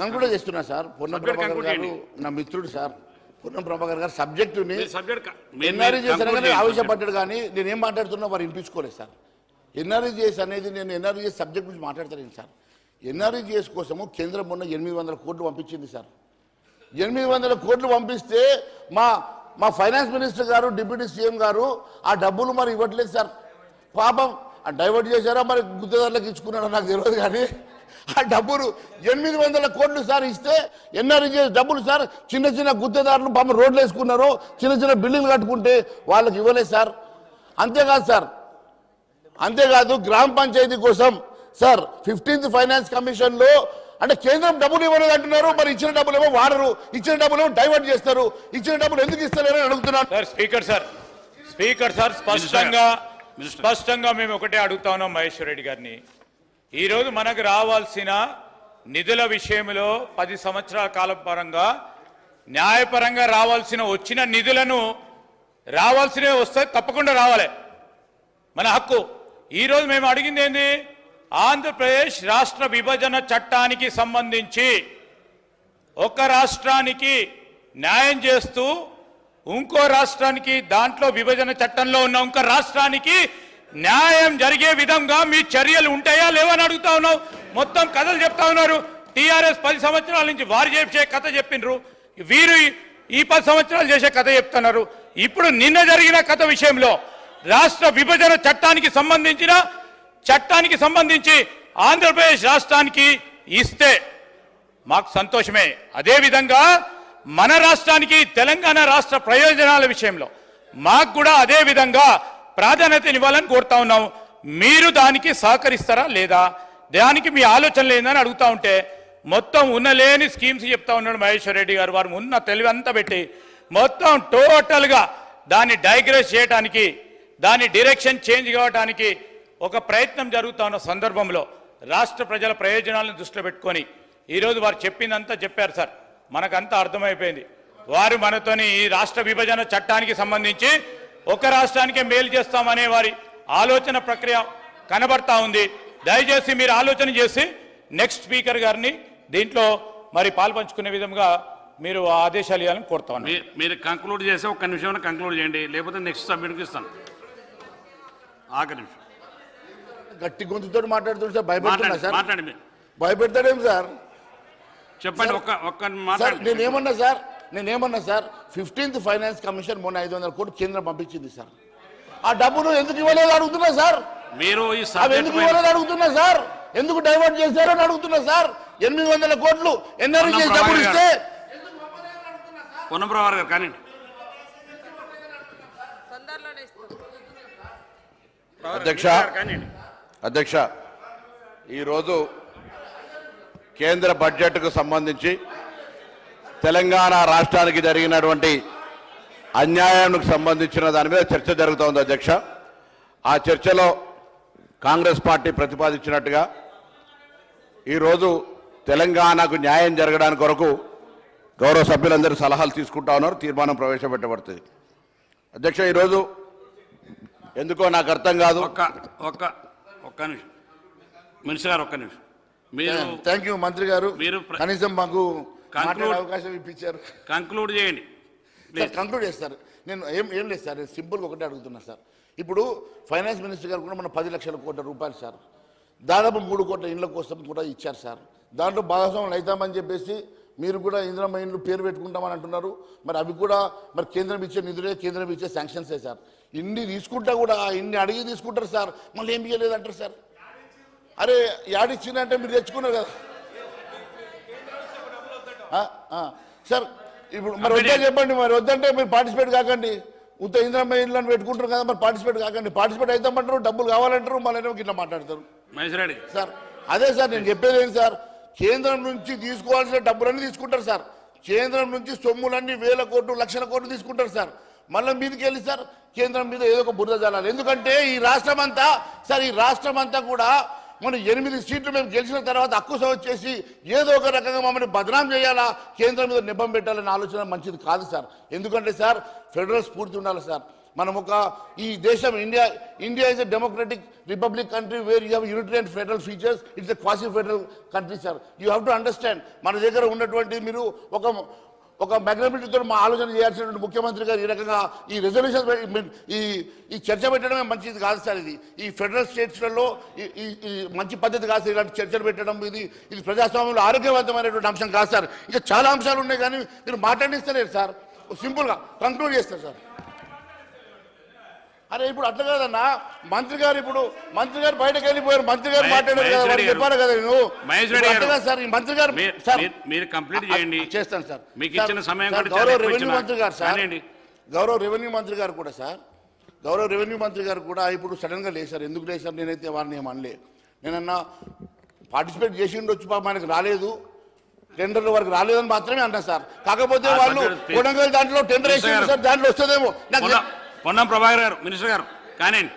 కంక్లూడ్ చేస్తున్నా సార్. పొన్నం ప్రభాకర్ గారు నా మిత్రుడు సార్. పొన్నం ప్రభాకర్ గారు సబ్జెక్టుని NREGS అనేది ఆవేశపడ్డాడు, కానీ నేనేం మాట్లాడుతున్నా వారు వినిపించుకోలేదు సార్. NREGS అనేది నేను NREGS సబ్జెక్ట్ గురించి మాట్లాడతాను సార్. NREGS కోసము కేంద్రం మొన్న 800 కోట్లు పంపించింది సార్. 800 కోట్లు పంపిస్తే మా ఫైనాన్స్ మినిస్టర్ గారు, డిప్యూటీ CM గారు ఆ డబ్బులు మరి ఇవ్వట్లేదు సార్. పాపం డైవర్ట్ చేశారా మరి గుత్తేదారులకు ఇచ్చుకున్నాడో నాకు తెలియదు, కానీ ఆ డబ్బులు 800 కోట్లు సార్ ఇస్తే NREGS డబ్బులు సార్ చిన్న చిన్న గుత్తేదారులు పాపం రోడ్లు వేసుకున్నారు, చిన్న చిన్న బిల్డింగ్లు కట్టుకుంటే వాళ్ళకి ఇవ్వలేదు సార్. అంతేకాదు సార్, అంతేకాదు గ్రామ పంచాయతీ కోసం సార్ 15th ఫైనాన్స్ కమిషన్లో అంటే కేంద్రం డబ్బులు ఇవ్వలేదు అంటున్నారు, మరి ఇచ్చిన డబ్బులు ఏమో వాడరు, ఇచ్చిన డబ్బులు ఏమో డైవర్ట్ చేస్తారు. ఇచ్చిన డబ్బులు ఎందుకు ఇస్తలేరని అడుగుతున్నాను స్పీకర్ సార్ స్పష్టంగా మేము ఒకటే అడుగుతా ఉన్నాం మహేశ్వర రెడ్డి గారిని. ఈరోజు మనకు రావాల్సిన నిధుల విషయంలో 10 సంవత్సరాల కాలం పరంగా న్యాయపరంగా వచ్చిన నిధులను రావాల్సినవి వస్తే తప్పకుండా రావాలి, మన హక్కు. ఈరోజు మేము అడిగింది ఏంది? ఆంధ్రప్రదేశ్ రాష్ట్ర విభజన చట్టానికి సంబంధించి ఒక రాష్ట్రానికి న్యాయం చేస్తూ ఇంకో రాష్ట్రానికి, దాంట్లో విభజన చట్టంలో ఉన్న ఇంకో రాష్ట్రానికి న్యాయం జరిగే విధంగా మీ చర్యలు ఉంటాయా లేవని అడుగుతా ఉన్నావు. మొత్తం కథలు చెప్తా ఉన్నారు. టీఆర్ఎస్ 10 సంవత్సరాల నుంచి వారు చేసే కథ చెప్పిండ్రు, వీరు ఈ 10 సంవత్సరాలు చేసే కథ చెప్తున్నారు. ఇప్పుడు నిన్న జరిగిన కథ విషయంలో రాష్ట్ర విభజన చట్టానికి సంబంధించిన చట్టానికి సంబంధించి ఆంధ్రప్రదేశ్ రాష్ట్రానికి ఇస్తే మాకు సంతోషమే. అదేవిధంగా మన రాష్ట్రానికి తెలంగాణ రాష్ట్ర ప్రయోజనాల విషయంలో మాకు కూడా అదే విధంగా ప్రాధాన్యతనివ్వాలని కోరుతా ఉన్నాం. మీరు దానికి సహకరిస్తారా లేదా, దానికి మీ ఆలోచన లేదని అడుగుతా ఉంటే మొత్తం ఉన్నలేని స్కీమ్స్ చెప్తా ఉన్నాడు మహేశ్వర్ రెడ్డి గారు. వారు ఉన్న తెలివి అంతా పెట్టి మొత్తం టోటల్గా దాన్ని డైగ్రెస్ చేయడానికి, దాని డైరెక్షన్ చేంజ్ కావడానికి ఒక ప్రయత్నం జరుగుతూ ఉన్న సందర్భంలో రాష్ట్ర ప్రజల ప్రయోజనాలను దృష్టిలో పెట్టుకొని ఈరోజు వారు చెప్పిందంతా చెప్పారు సార్. మనకంతా అర్థమైపోయింది. వారు మనతోని ఈ రాష్ట్ర విభజన చట్టానికి సంబంధించి ఒక రాష్ట్రానికే మేలు చేస్తామనే వారి ఆలోచన ప్రక్రియ కనబడతా ఉంది. దయచేసి మీరు ఆలోచన చేసి నెక్స్ట్ స్పీకర్ గారిని దీంట్లో మరి పాల్పంచుకునే విధంగా మీరు ఆదేశాలు ఇవ్వాలని కోరుతా ఉన్నాను. మీరు కంక్లూడ్ చేసి ఒక్క నిమిషం కంక్లూడ్ చేయండి, లేకపోతే నెక్స్ట్ సబ్మిట్కి ఇస్తాను. ఆఖరి నిమిషం గట్టి గొంతుతో మాట్లాడుతుంది సార్. భయపెడుతున్నా సార్. మాట్లాడి మీరు భయపెడతాడేం సార్? చెప్పండి. ఒక్క సార్ మాట్లాడండి. నేనేమన్నా సార్ 15th ఫైనాన్స్ కమిషన్ మొన్న 500 కోట్లు కేంద్రం పంపించింది సార్. ఆ డబ్బును ఎందుకు ఇవ్వలేదు అడుగుతున్నా సార్. మీరు ఈ అవి ఎందుకు ఇవ్వలేదు అడుగుతున్నా సార్. ఎందుకు డైవర్ట్ చేశారో అని అడుగుతున్నా సార్. 800 కోట్లు ఎన్ఆర్ఐ చేసి డబ్బులు ఇస్తే పొన్నంప్రభాకర్ గారు కానీ అధ్యక్ష ఈరోజు కేంద్ర బడ్జెట్కు సంబంధించి తెలంగాణ రాష్ట్రానికి జరిగినటువంటి అన్యాయానికి సంబంధించిన దాని మీద చర్చ జరుగుతోంది అధ్యక్ష. ఆ చర్చలో కాంగ్రెస్ పార్టీ ప్రతిపాదించినట్టుగా ఈరోజు తెలంగాణకు న్యాయం జరగడానికి కొరకు గౌరవ సభ్యులందరూ సలహాలు తీసుకుంటా ఉన్నారు. తీర్మానం ప్రవేశపెట్టబడుతుంది. అధ్యక్ష ఈరోజు ఎందుకో నాకు అర్థం కాదు. ఒక్క నిమిషం మినిస్టర్ గారు, ఒక్క నిమిషం. మీరు థ్యాంక్ యూ మంత్రి గారు, మీరు కనీసం మాకు మాట్లాడే అవకాశం ఇప్పించారు. కంక్లూడ్ చేయండి. కంక్లూడ్ చేస్తారు. నేను ఏం లేదు సార్, సింపుల్గా ఒకటే అడుగుతున్నా సార్. ఇప్పుడు ఫైనాన్స్ మినిస్టర్ గారు కూడా మన 10 లక్షల కోట్ల రూపాయలు సార్, దాదాపు 3 కోట్ల ఇండ్ల కోసం కూడా ఇచ్చారు సార్. దాంట్లో భాగస్వాములు అవుతామని చెప్పేసి మీరు కూడా ఇందిరమ్మ ఇండ్లు పేరు పెట్టుకుంటామని అంటున్నారు. మరి అవి కూడా మరి కేంద్రం ఇచ్చే నిధులే, కేంద్రం ఇచ్చే శాంక్షన్సే సార్. ఇన్ని తీసుకుంటా కూడా ఇన్ని అడిగి తీసుకుంటారు సార్, మళ్ళీ ఏం చేయలేదు అంటారు సార్. అరే యాడిచ్చిందంటే మీరు తెచ్చుకున్నారు కదా సార్. ఇప్పుడు మరి వద్దా చెప్పండి, మరి వద్దంటే మీరు పార్టిసిపేట్ కాకండి. ఉత్త ఇందిరమ్మ ఇండ్లను పెట్టుకుంటారు కదా, మరి పార్టిసిపేట్ కాకండి. పార్టిసిపేట్ అవుతామంటారు, డబ్బులు కావాలంటారు, మళ్ళీ ఇట్లా మాట్లాడతారు సార్. అదే సార్ నేను చెప్పేది ఏంటి సార్, కేంద్రం నుంచి తీసుకోవాల్సిన డబ్బులన్నీ తీసుకుంటారు సార్. కేంద్రం నుంచి సొమ్ములన్నీ 1000 కోట్లు 1,00,000 కోట్లు తీసుకుంటారు సార్. మళ్ళీ మీదకి వెళ్ళి సార్ కేంద్రం మీద ఏదో ఒక బురద జల్లాలి. ఎందుకంటే ఈ రాష్ట్రం అంతా సార్, ఈ రాష్ట్రం అంతా కూడా మనం 8 సీట్లు మేము గెలిచిన తర్వాత అక్కుస వచ్చేసి ఏదో ఒక రకంగా మమ్మల్ని బదనాం చేయాలా, కేంద్రం మీద నిబ్బం పెట్టాలనే ఆలోచన మంచిది కాదు సార్. ఎందుకంటే సార్ ఫెడరల్ స్ఫూర్తి ఉండాలి సార్. మనం ఒక ఈ దేశం India is a democratic republic country where you have unitary and federal features. It's a క్వాసి federal country sir. You have to understand. మన దగ్గర ఉన్నటువంటి మీరు ఒక మెగ్నబిలిటీతో మా ఆలోచన చేయాల్సినటువంటి ముఖ్యమంత్రి గారు ఈ రకంగా ఈ రెజల్యూషన్ ఈ చర్చ పెట్టడమే మంచిది కాదు సార్. ఈ ఫెడరల్ స్టేట్స్లలో ఈ మంచి పద్ధతి కాదు సార్. ఇలాంటి చర్చలు పెట్టడం ఇది ప్రజాస్వామ్యంలో ఆరోగ్యవంతమైనటువంటి అంశం కాదు సార్. ఇంకా చాలా అంశాలు ఉన్నాయి కానీ మీరు మాట్లాడిస్తలేరు సార్. సింపుల్గా కంక్లూడ్ చేస్తారు సార్. అరే ఇప్పుడు అట్లా కదన్నా, మంత్రి గారు బయటకు వెళ్ళిపోయారు, మంత్రి గారు మాట్లాడారు కదా, వాళ్ళు చెప్పారు కదా. నేను సార్ ఈ మంత్రి గారు మీరు కంప్లీట్ చేయండి. చేస్తాను సార్. మీకు ఇచ్చిన సమయం గౌరవ రెవెన్యూ మంత్రి గారు సార్, గౌరవ రెవెన్యూ మంత్రి గారు కూడా సార్, గౌరవ రెవెన్యూ మంత్రి గారు కూడా ఇప్పుడు సడన్గా లేచారు. ఎందుకు లేచారు? నేనైతే వారిని ఏమనలే. నేనన్నా పార్టిసిపేట్ చేసి ఉండొచ్చు, పాప మనకు రాలేదు, టెండర్ల వరకు రాలేదని మాత్రమే అన్నా సార్. కాకపోతే వాళ్ళు కొడంగల్ దాంట్లో టెండర్ వేసి సార్, దాంట్లో వస్తుందేమో. పొన్నం ప్రభాకర్ గారు, మినిస్టర్ గారు కానివ్వండి.